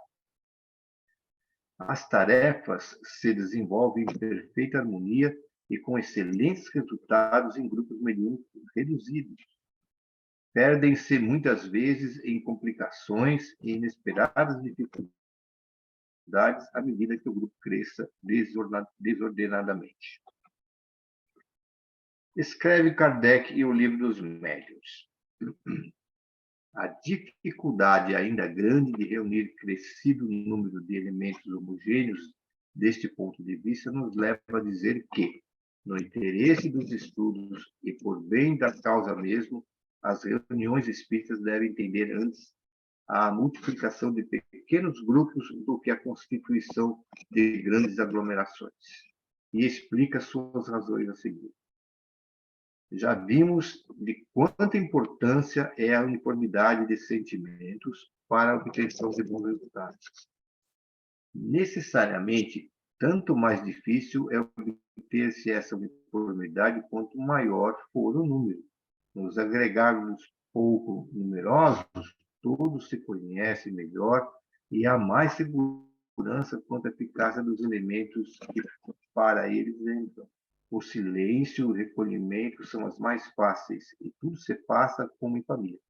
As tarefas se desenvolvem em perfeita harmonia e com excelentes resultados em grupos mediúnicos reduzidos. Perdem-se muitas vezes em complicações e inesperadas dificuldades à medida que o grupo cresça desordenadamente. Escreve Kardec em O Livro dos Médiuns. A dificuldade ainda grande de reunir crescido número de elementos homogêneos deste ponto de vista nos leva a dizer que, no interesse dos estudos e por bem da causa mesmo, as reuniões espíritas devem tender antes à multiplicação de pequenos grupos do que a constituição de grandes aglomerações. E explica suas razões a seguir. Já vimos de quanta importância é a uniformidade de sentimentos para a obtenção de bons resultados. Necessariamente, tanto mais difícil é obter-se essa uniformidade quanto maior for o número. Nos agregados pouco numerosos, todos se conhecem melhor e há mais segurança quanto à eficácia dos elementos que para eles entram. O silêncio e o recolhimento são as mais fáceis e tudo se passa como em família.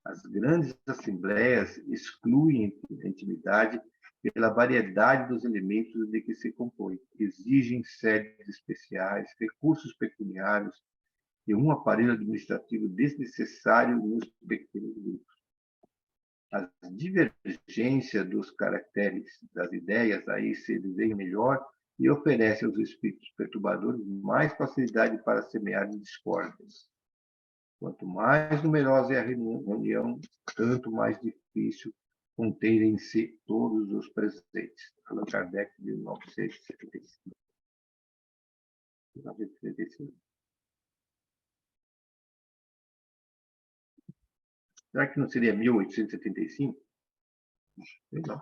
As grandes assembleias excluem a intimidade pela variedade dos elementos de que se compõe. Exigem sedes especiais, recursos pecuniários e um aparelho administrativo desnecessário nos pequenos grupos. A divergência dos caracteres das ideias aí se desenha melhor e oferece aos espíritos perturbadores mais facilidade para semear discórdias. Quanto mais numerosa é a reunião, tanto mais difícil conterem-se todos os presentes. Allan Kardec, de 1975. Será que não seria 1875? Não.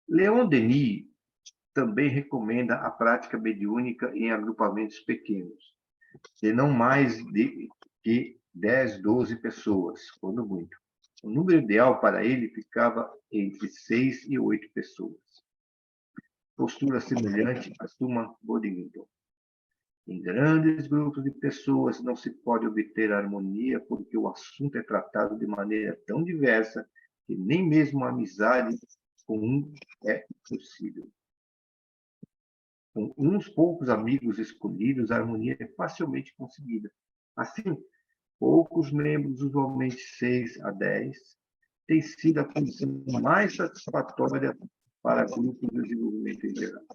Leon Denis também recomenda a prática mediúnica em agrupamentos pequenos, de não mais de que 10, 12 pessoas, quando muito. O número ideal para ele ficava entre 6 e 8 pessoas. Postura semelhante à Suma Boddington. Em grandes grupos de pessoas não se pode obter harmonia porque o assunto é tratado de maneira tão diversa que nem mesmo a amizade Com um é possível. Com uns poucos amigos escolhidos, a harmonia é facilmente conseguida. Assim, poucos membros, usualmente 6 a 10, têm sido a condição mais satisfatória para grupos de desenvolvimento em geral.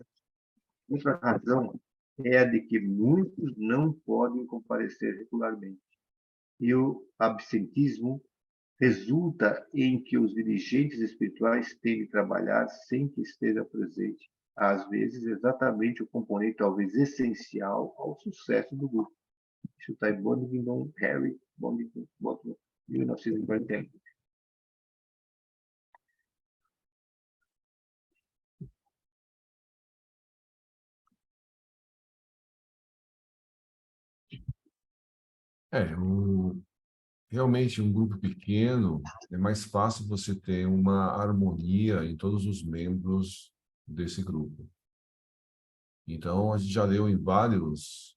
Outra razão é a de que muitos não podem comparecer regularmente. E o absentismo resulta em que os dirigentes espirituais têm de trabalhar sem que esteja presente, às vezes exatamente o componente talvez essencial ao sucesso do grupo. Isso está em Bonington Harry, Bonington, 1940. Realmente, um grupo pequeno, é mais fácil você ter uma harmonia em todos os membros desse grupo. Então, a gente já leu em vários,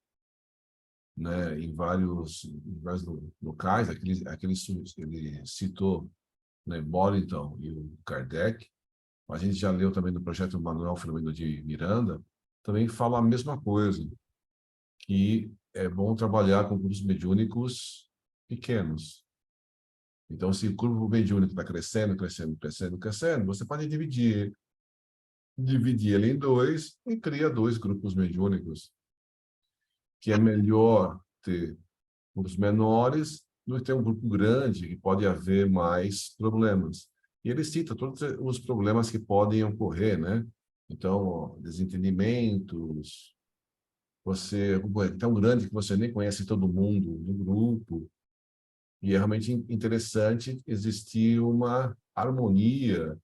né, em vários locais, ele citou, né, Bollington e o Kardec, a gente já leu também no projeto Manuel Filomeno de Miranda, também fala a mesma coisa, que é bom trabalhar com grupos mediúnicos pequenos. Então, se o grupo mediúnico está crescendo, crescendo, crescendo, crescendo, você pode dividir ele em dois e cria dois grupos mediúnicos, que é melhor ter grupos menores do que ter um grupo grande, que pode haver mais problemas. E ele cita todos os problemas que podem ocorrer, né? Então, desentendimentos, você é tão grande que você nem conhece todo mundo no grupo, e é realmente interessante existir uma harmonia,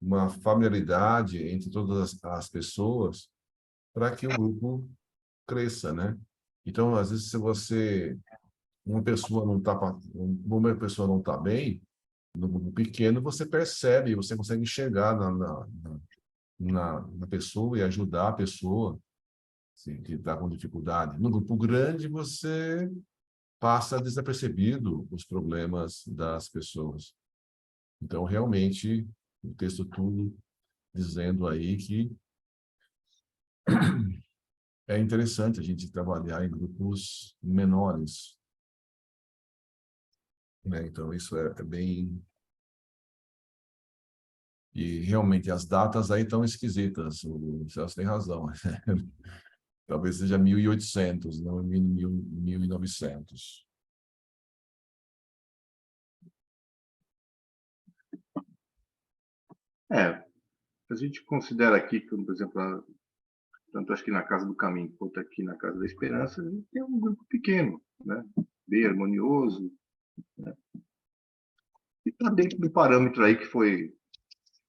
uma familiaridade entre todas as pessoas para que o grupo cresça, né? Então, às vezes, se uma pessoa não está bem, no grupo pequeno, você percebe, você consegue enxergar na pessoa e ajudar a pessoa, assim, que está com dificuldade. No grupo grande, você passa desapercebido os problemas das pessoas. Então, realmente, o texto tudo dizendo aí que é interessante a gente trabalhar em grupos menores, né? Então, isso é bem... E, realmente, as datas aí estão esquisitas. O Celso tem razão. Talvez seja 1800, não 1900. A gente considera aqui, por exemplo, tanto acho que na Casa do Caminho quanto aqui na Casa da Esperança, a gente tem um grupo pequeno, né? Bem harmonioso, né? E está dentro do parâmetro aí que foi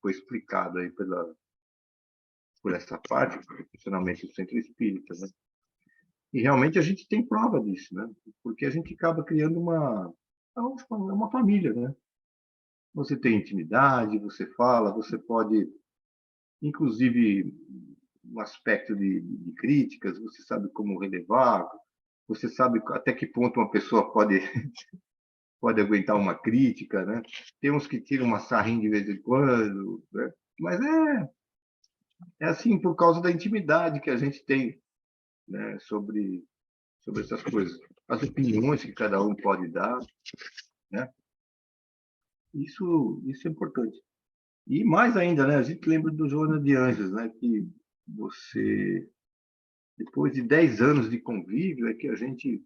explicado aí por essa parte, do funcionamento do centro espírita, né? E realmente a gente tem prova disso, né? Porque a gente acaba criando uma família, né? Você tem intimidade, você fala, você pode, inclusive, um aspecto de críticas, você sabe como relevar, você sabe até que ponto uma pessoa pode aguentar uma crítica, né? Tem uns que tiram uma sarrinha de vez em quando, né? Mas é assim por causa da intimidade que a gente tem, né, sobre essas coisas. As opiniões que cada um pode dar, né? Isso é importante. E mais ainda, né, a gente lembra do Joana de Anjos, né, que você, depois de 10 anos de convívio, é que a gente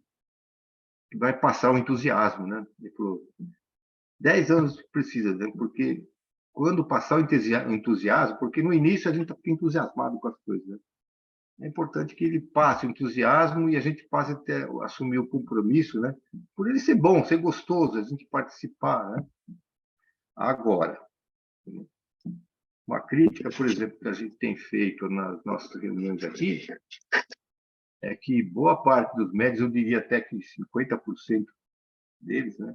vai passar o entusiasmo, né? Ele falou, 10 anos precisa, né? Porque quando passar o entusiasmo, porque no início a gente está entusiasmado com as coisas, né? É importante que ele passe o entusiasmo e a gente passe até assumir o compromisso, né? Por ele ser bom, ser gostoso, a gente participar, né? Agora, uma crítica, por exemplo, que a gente tem feito nas nossas reuniões aqui, é que boa parte dos médios, eu diria até que 50% deles, né?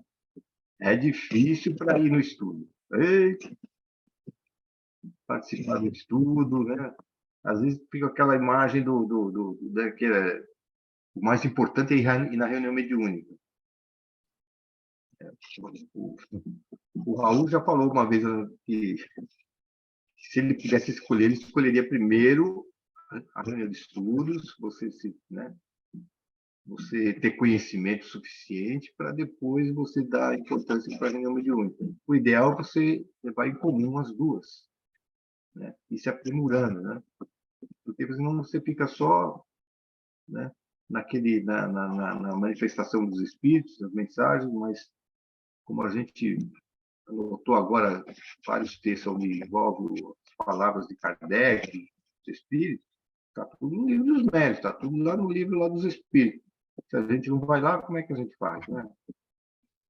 É difícil para ir no estudo. Eita, participar do estudo, né? Às vezes fica aquela imagem daquele, o mais importante é ir na reunião mediúnica. O Raul já falou uma vez que se ele pudesse escolher, ele escolheria primeiro a reunião de estudos, né, você ter conhecimento suficiente para depois você dar importância para a reunião mediúnica. O ideal é você levar em comum as duas, né, e se aprimorando, né, porque senão você fica só, né, na manifestação dos espíritos, das mensagens, mas como a gente anotou agora vários textos onde envolvem as palavras de Kardec, dos espíritos, está tudo no livro dos médios, está tudo lá no livro lá dos espíritos. Se a gente não vai lá, como é que a gente faz, né?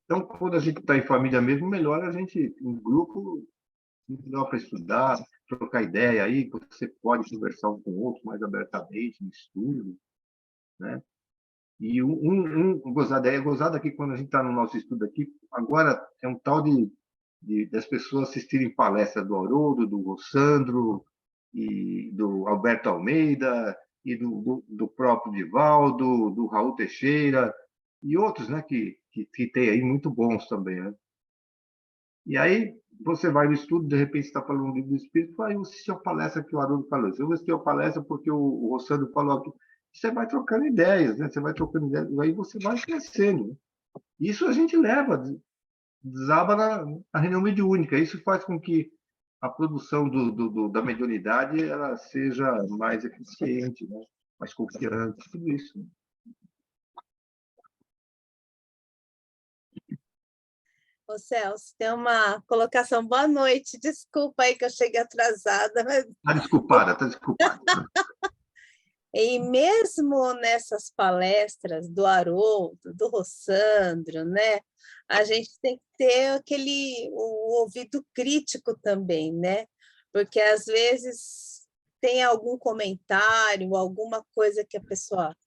Então, quando a gente está em família mesmo, melhor a gente, em grupo, melhor para estudar, trocar ideia aí, você pode conversar um com o outro mais abertamente no estudo, né? E gozada aqui, quando a gente está no nosso estudo aqui, agora é um tal das pessoas assistirem palestra do Haroldo, do Rossandro, e do Alberto Almeida, e do próprio Divaldo, do Raul Teixeira, e outros, né, que tem aí muito bons também, né? E aí você vai no estudo, de repente você está falando um livro do Espírito, eu vou assistir a palestra que o Haroldo falou, eu vou assistir a palestra porque o Rossandro falou aqui. Você vai trocando ideias, né? Você vai trocando ideias, aí você vai crescendo, né? Isso a gente leva, desaba na reunião mediúnica. Isso faz com que a produção da mediunidade ela seja mais eficiente, né? Mais confiante, tudo isso. Né? Ô Celso, tem uma colocação. Boa noite, desculpa aí que eu cheguei atrasada. Mas... Está desculpada, está desculpada. E mesmo nessas palestras do Haroldo, do Rossandro, né, a gente tem que ter o ouvido crítico também, né? Porque às vezes tem algum comentário, alguma coisa que a pessoa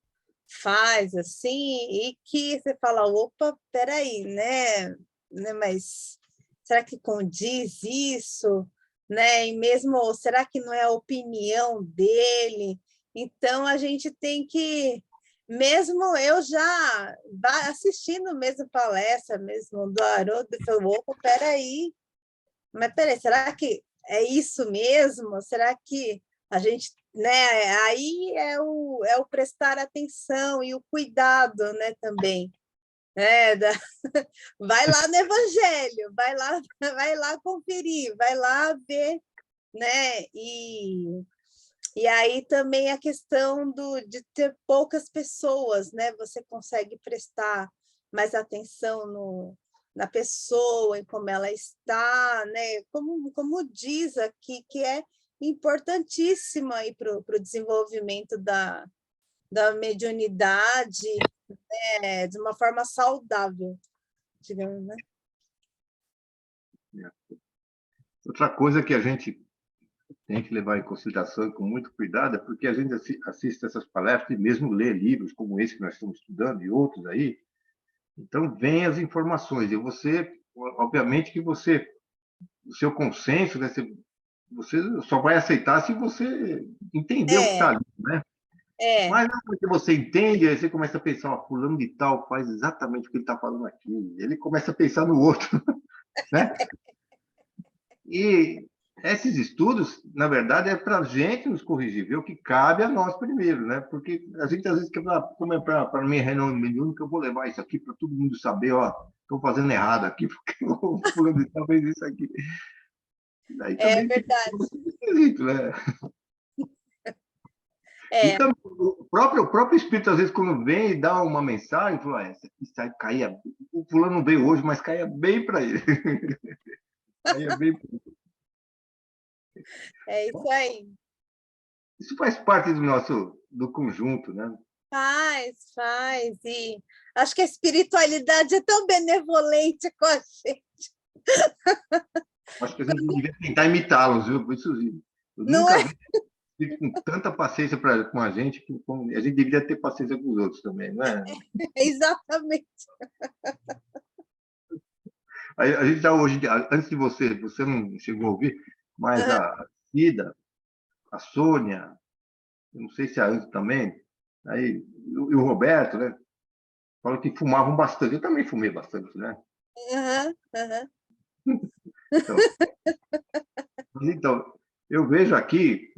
faz assim, e que você fala, opa, peraí, né? Mas será que condiz isso? Né? E mesmo, será que não é a opinião dele? Então, a gente tem que, mesmo eu já assistindo mesmo palestra, mesmo do Haroldo, eu falei, opa, peraí, mas peraí, será que é isso mesmo? Será que a gente, né? Aí é o prestar atenção e o cuidado, né, também. Vai lá no Evangelho, vai lá conferir, vai lá ver, né? E aí também a questão de ter poucas pessoas, né? Você consegue prestar mais atenção na pessoa, em como ela está, né? Como diz aqui, que é importantíssimo para o desenvolvimento da mediunidade, de uma forma saudável, digamos, né? Outra coisa que a gente tem que levar em consideração com muito cuidado é porque a gente assiste essas palestras e mesmo lê livros como esse que nós estamos estudando e outros aí, então vem as informações e você, obviamente que o seu consenso, né, você só vai aceitar se você entender o que está ali, né? Mas porque você entende, aí você começa a pensar, ó, fulano de tal faz exatamente o que ele está falando aqui. Ele começa a pensar no outro, né? E esses estudos, na verdade, é para a gente nos corrigir, ver o que cabe a nós primeiro, né? Porque a gente, às vezes, quer falar, como é para a minha reunião mediúnica, eu vou levar isso aqui para todo mundo saber, ó, estou fazendo errado aqui, porque o fulano de tal fez isso aqui. Daí também verdade. fica esquisito, né? É. Então, o próprio espírito, às vezes, quando vem e dá uma mensagem, fala, essa aqui caía, o fulano não veio hoje, mas caía bem para ele. Caía bem pra ele. É isso aí. Isso faz parte do conjunto, né? Faz. E acho que a espiritualidade é tão benevolente com a gente. Acho que a gente devia tentar imitá-los, viu? Isso, eu nunca vi com tanta paciência com a gente, a gente deveria ter paciência com os outros também, não é? Exatamente. A gente já hoje, antes de você não chegou a ouvir, mas a Cida, a Sônia, eu não sei se a Anjo também, aí, e o Roberto, né? Falam que fumavam bastante. Eu também fumei bastante, né? Então, Eu vejo aqui,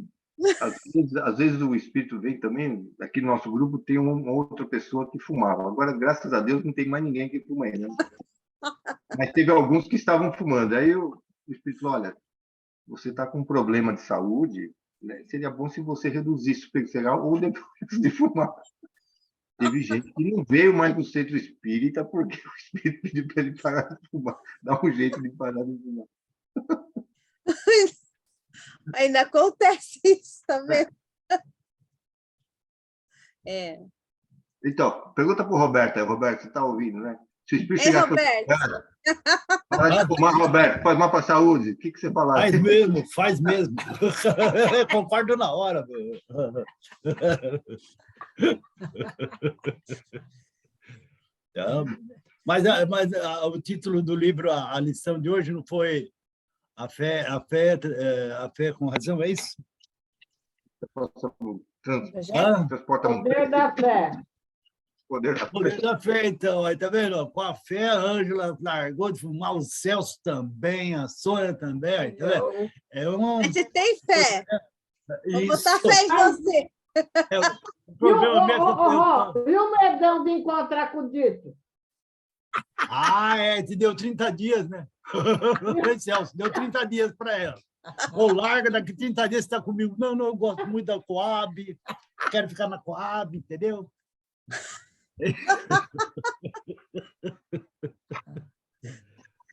às vezes o espírito vem também, aqui no nosso grupo tem uma outra pessoa que fumava. Agora, graças a Deus, não tem mais ninguém que fuma ainda. Mas teve alguns que estavam fumando. Aí o espírito falou, olha, você está com um problema de saúde, né? Seria bom se você reduzisse o cigarro ou depois de fumar. Teve gente que não veio mais no centro espírita porque o espírito pediu para ele parar de fumar. Dá um jeito de parar de fumar. Ainda acontece isso, tá vendo? É. Então, pergunta para o Roberto. Roberto, você está ouvindo, né? Se o espírito Ei, chegar Roberto. para fumar, Roberto, faz mal para a saúde. O que você fala? Faz mesmo, faz mesmo. Concordo na hora. Então, mas o título do livro, a lição de hoje não foi a fé com razão, é isso? Transporta Poder da fé. Poder da Poder da fé, então. Aí, tá vendo? Com a fé, a Ângela largou de fumar, o Celso também, a Sônia também. Tá vendo? A gente tem fé. Vou botar Isso. fé em você. O problema E o medão de encontrar com o dito? te deu 30 dias, né? Celso, deu 30 dias para ela. Ou larga, daqui 30 dias você está comigo. Não, eu gosto muito da Coab, quero ficar na Coab, entendeu?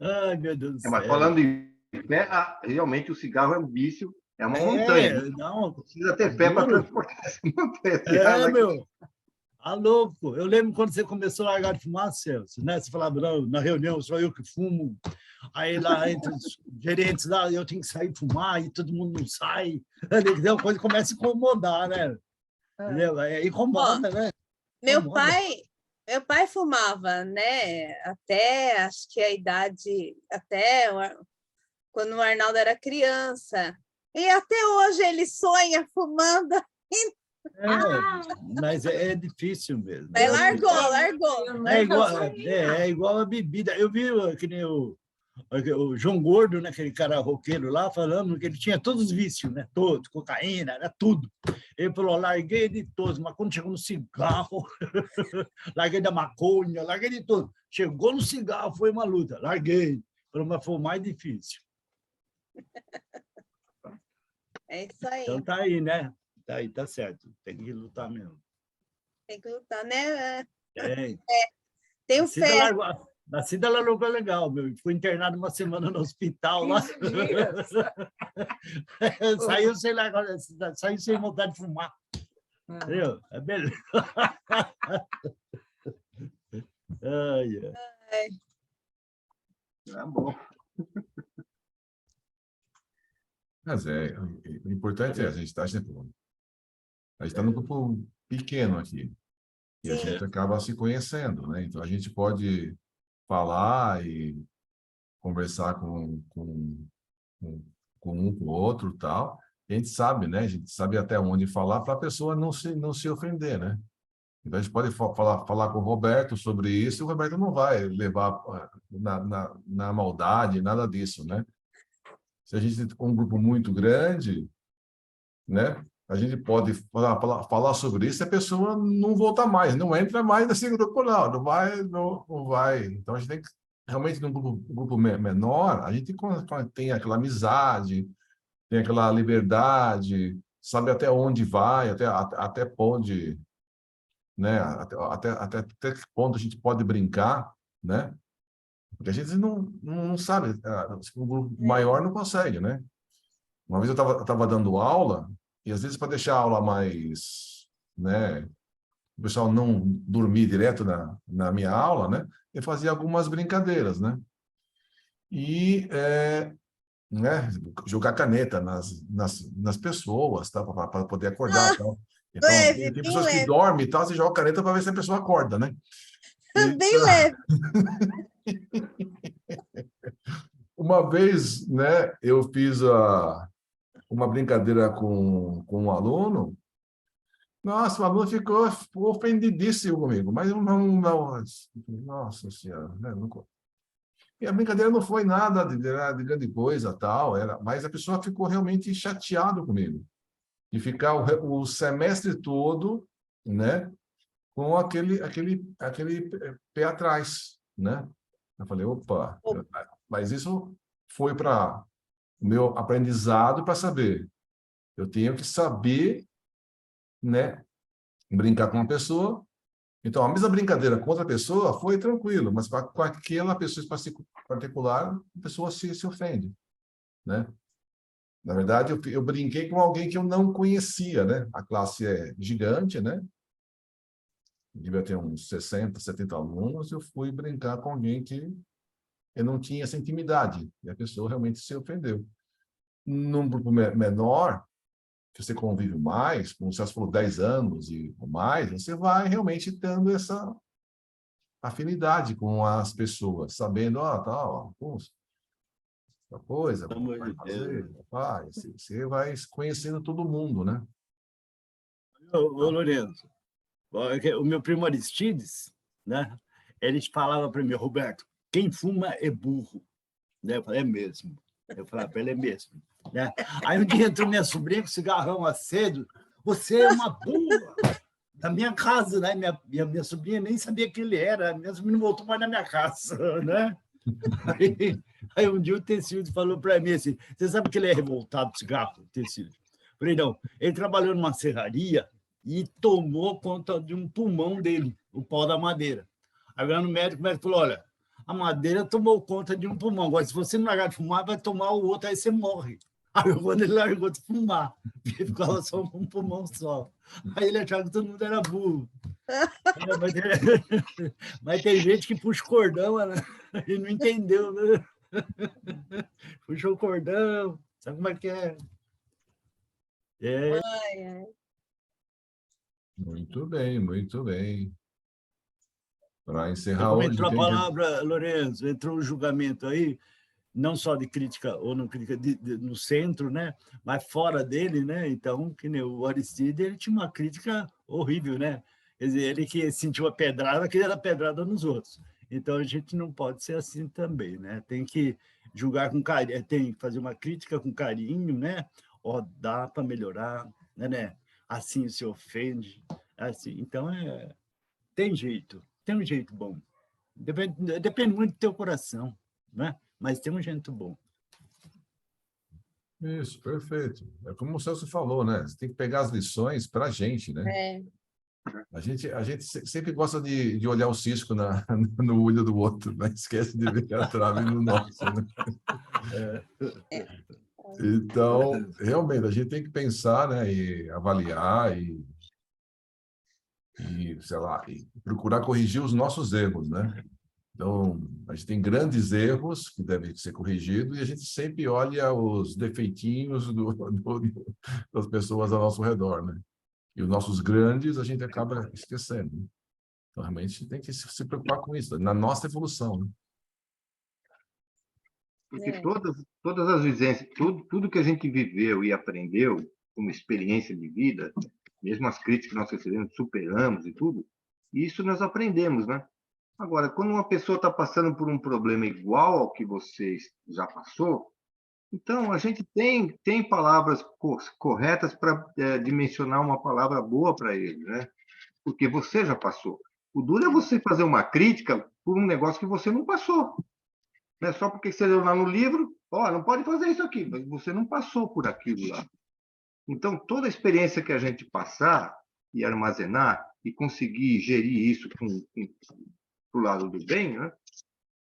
Ai, meu Deus do céu. Mas falando em fé, realmente o cigarro é um vício, é uma montanha. Não, precisa ter fé para transportar essa montanha. Meu. Louco. Eu lembro quando você começou a largar de fumar, Celso, né? Você falava, não, na reunião só eu que fumo. Aí lá entre os gerentes lá, eu tenho que sair fumar e todo mundo não sai. A coisa começa a incomodar, né? Entendeu? Incomoda, né? Meu pai fumava, né? Até acho que a idade, até quando o Arnaldo era criança. E até hoje ele sonha fumando. Mas é difícil mesmo. Mas largou. É igual a bebida. Eu vi que nem o João Gordo, né, aquele cara roqueiro lá, falando que ele tinha todos os vícios, né? Todos, cocaína, era tudo. Ele falou, larguei de todos, mas quando chegou no cigarro, larguei da maconha, larguei de tudo. Chegou no cigarro, foi uma luta, larguei. Falou, mas foi o mais difícil. É isso aí. Então tá aí, né? Tá aí, tá certo. Tem que lutar mesmo. Tem que lutar, né? Tenho fé. A Cida largou legal, meu. Ficou internado uma semana no hospital lá. Saiu sem largar, saiu sem vontade de fumar. Entendeu? É beleza. Tá bom. Mas o importante é a gente está num grupo pequeno aqui. E a gente acaba se conhecendo, né? Então, a gente pode falar e conversar com um, com o outro e tal. E a gente sabe, né? A gente sabe até onde falar para a pessoa não se ofender, né? Então, a gente pode falar com o Roberto sobre isso e o Roberto não vai levar na maldade, nada disso, né? Se a gente tem um grupo muito grande, né? A gente pode falar sobre isso e a pessoa não volta mais, não entra mais nesse grupo, não vai. Então, a gente tem que, realmente, num grupo menor, a gente tem aquela amizade, tem aquela liberdade, sabe até onde vai, até onde, né? Até que ponto a gente pode brincar, né? Porque a gente não sabe, um grupo maior não consegue, né? Uma vez eu estava dando aula, e às vezes para deixar a aula mais, né, o pessoal não dormir direto na minha aula, né, eu fazia algumas brincadeiras, né? E né, jogar caneta nas pessoas, tá, para poder acordar, tal. Então, Leve, tem pessoas que dormem e tal, você joga caneta para ver se a pessoa acorda, né? Bem leve. Uma vez, né, eu fiz uma brincadeira com um aluno. Nossa, o aluno ficou ofendidíssimo comigo, mas não, nossa senhora, né? E a brincadeira não foi nada de grande coisa, tal, mas a pessoa ficou realmente chateada comigo. E ficar o semestre todo, né, com aquele pé atrás, né? Eu falei, opa, mas isso foi para o meu aprendizado para saber. Eu tenho que saber, né, brincar com uma pessoa. Então, a mesma brincadeira com outra pessoa foi tranquilo, mas com aquela pessoa particular, a pessoa se ofende, né? Na verdade, eu brinquei com alguém que eu não conhecia, né? A classe é gigante, né? Devia ter uns 60, 70 alunos, eu fui brincar com alguém que eu não tinha essa intimidade, e a pessoa realmente se ofendeu. Num grupo menor, que você convive mais, como você falou, 10 anos e mais, você vai realmente tendo essa afinidade com as pessoas, sabendo, ó, tá, ó, essa coisa, Pelo amor vai de Deus. fazer, vai, você vai conhecendo todo mundo, né? Ô, Lourenço, o meu primo Aristides, né? Ele falava para mim, Roberto, quem fuma é burro. Né? Eu falei, é mesmo. Eu falei, para ele é mesmo. Né? Aí um dia entrou minha sobrinha com cigarrão aceso, você é uma burra. Na minha casa, né? Minha sobrinha nem sabia quem ele era, minha sobrinha não voltou mais na minha casa, né? Aí um dia o Tecílio falou para mim assim, você sabe que ele é revoltado do cigarro, Tecílio? Falei, não, ele trabalhou numa serraria e tomou conta de um pulmão dele, o pau da madeira. Aí no médico, o médico falou, olha, a madeira tomou conta de um pulmão, agora se você não largar de fumar, vai tomar o outro, aí você morre. Aí quando ele largou de fumar, ele ficava só um pulmão só. Aí ele achava que todo mundo era burro. Mas tem gente que puxa o cordão, né? E não entendeu, né? Puxou o cordão, sabe como é que é? É. Ai, ai. Muito bem, muito bem. Para Então, encerrar como hoje, entrou a quem quer... palavra, Lourenço, entrou o julgamento aí, não só de crítica ou não crítica no centro, né? Mas fora dele, né? Então, que nem o Aristide, ele tinha uma crítica horrível, né? Quer dizer, ele que sentiu a pedrada, queria dar pedrada nos outros. Então, a gente não pode ser assim também, né? Tem que julgar com carinho, tem que fazer uma crítica com carinho, né? Ó, dá para melhorar, né? Assim se ofende, assim. Então, tem um jeito bom. Depende muito do teu coração, né? Mas tem um jeito bom. Isso, perfeito. É como o Celso falou, né? Você tem que pegar as lições para a gente, né? É, A gente sempre gosta de olhar o cisco no olho do outro, mas esquece de ver a trave no nosso, né? é. Então, realmente, a gente tem que pensar, né? E avaliar sei lá, e procurar corrigir os nossos erros, né? Então, a gente tem grandes erros que devem ser corrigidos e a gente sempre olha os defeitinhos das pessoas ao nosso redor, né? E os nossos grandes a gente acaba esquecendo, né? Então, realmente, tem que se preocupar com isso, na nossa evolução, né? Porque É. todas as vivências, tudo que a gente viveu e aprendeu como experiência de vida, mesmo as críticas que nós recebemos, superamos e tudo, isso nós aprendemos, né? Agora, quando uma pessoa está passando por um problema igual ao que você já passou, então a gente tem palavras corretas para dimensionar uma palavra boa para ele, né? Porque você já passou. O duro é você fazer uma crítica por um negócio que você não passou. Não é só porque você leu lá no livro, ó, não pode fazer isso aqui, mas você não passou por aquilo lá. Então, toda a experiência que a gente passar e armazenar e conseguir gerir isso para o lado do bem, né?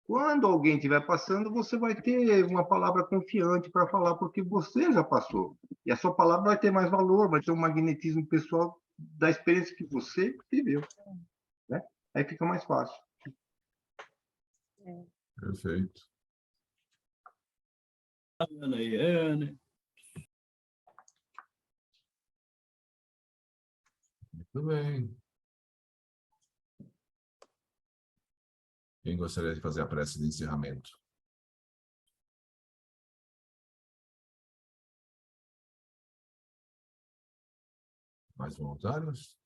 Quando alguém estiver passando, você vai ter uma palavra confiante para falar, porque você já passou. E a sua palavra vai ter mais valor, vai ter um magnetismo pessoal da experiência que você viveu, né? Aí fica mais fácil. É. Perfeito. Ana e Ana. Muito bem. Quem gostaria de fazer a prece de encerramento? Mais voluntários?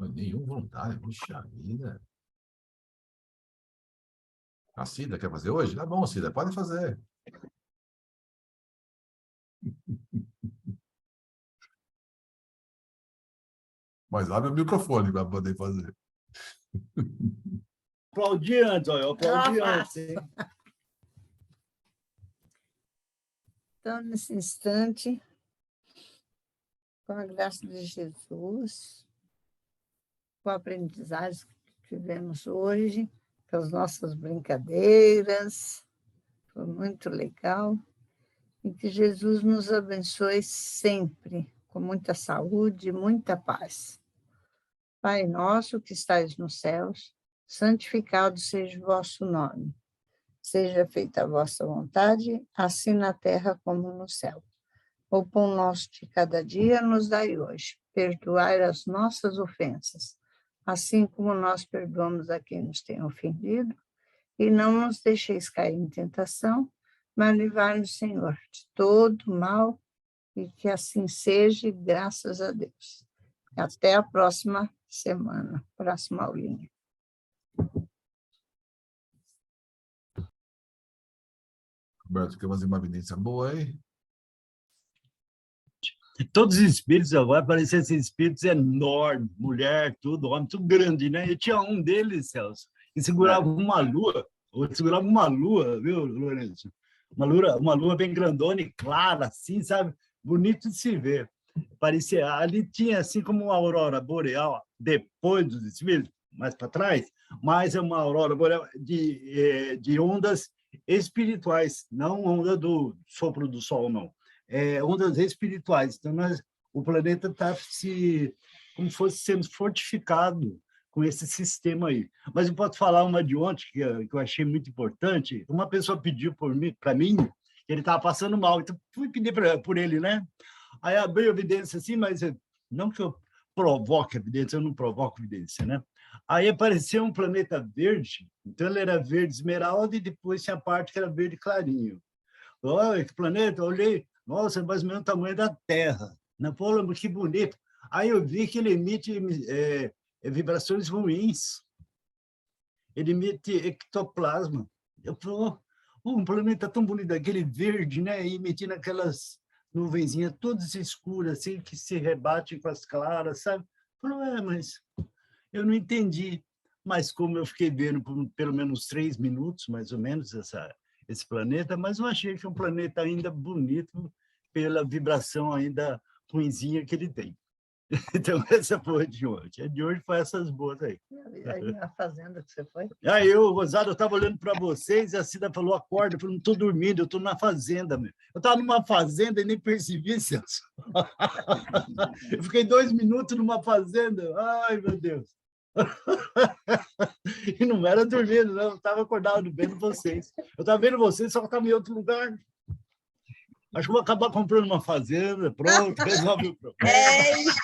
Nenhum voluntário, puxa vida. A Cida quer fazer hoje? Tá bom, Cida, pode fazer. Mas abre o microfone para poder fazer. Aplaudi antes, olha, eu aplaudi antes, hein? Então, nesse instante, com a graça de Jesus, com a aprendizagem que tivemos hoje, com as nossas brincadeiras, foi muito legal, e que Jesus nos abençoe sempre, com muita saúde e muita paz. Pai nosso que estais nos céus, santificado seja o vosso nome. Seja feita a vossa vontade, assim na terra como no céu. O pão nosso de cada dia nos dai hoje. Perdoai as nossas ofensas, assim como nós perdoamos a quem nos tem ofendido. E não nos deixeis cair em tentação, mas livrai-nos, Senhor, de todo mal, e que assim seja, graças a Deus. Até a próxima semana, próxima aulinha. Roberto, quer fazer uma evidência boa aí? Todos os espíritos agora parecem ser espíritos enormes, mulher, tudo, homem, tudo grande, né? E tinha um deles, Celso, que segurava uma lua, viu, Lourenço? Uma lua bem grandona e clara, assim, sabe? Bonito de se ver. Parecia, ali tinha assim como uma aurora boreal, depois dos espíritos, mais para trás, mas é uma aurora boreal de ondas espirituais, não onda do sopro do sol, não. Ondas espirituais. Então, o planeta está como se fosse sendo fortificado com esse sistema aí. Mas eu posso falar uma de ontem, que eu achei muito importante. Uma pessoa pediu para mim, que ele estava passando mal, então fui pedir por ele, né? Aí abri a evidência assim, mas não que eu provoque evidência, eu não provoco evidência, né? Aí apareceu um planeta verde, então ele era verde esmeralda e depois tinha a parte que era verde clarinho. Olha, que planeta, eu olhei, nossa, é mais ou menos o tamanho da Terra. Né? Pô, que bonito. Aí eu vi que ele emite vibrações ruins. Ele emite ectoplasma. Eu falei, um planeta tão bonito, aquele verde, né? E emitindo aquelas nuvenzinhas todas escuras, assim, que se rebatem com as claras, sabe? Eu falei, mas eu não entendi. Mas como eu fiquei vendo por pelo menos 3 minutos, mais ou menos, esse planeta, mas eu achei que é um planeta ainda bonito pela vibração ainda ruinzinha que ele tem. Então, essa foi de hoje. A de hoje foi essas boas aí. Aí na fazenda que você foi? Aí eu, Rosado, eu estava olhando para vocês e a Cida falou, acorda, eu falei, não estou dormindo, eu estou na fazenda. Meu. Eu estava numa fazenda e nem percebi, Celso. Eu fiquei 2 minutos numa fazenda. Ai, meu Deus. E não era dormindo, não. Eu estava acordado vendo vocês. Eu estava vendo vocês, só que estava em outro lugar. Acho que vou acabar comprando uma fazenda, pronto, resolve o problema.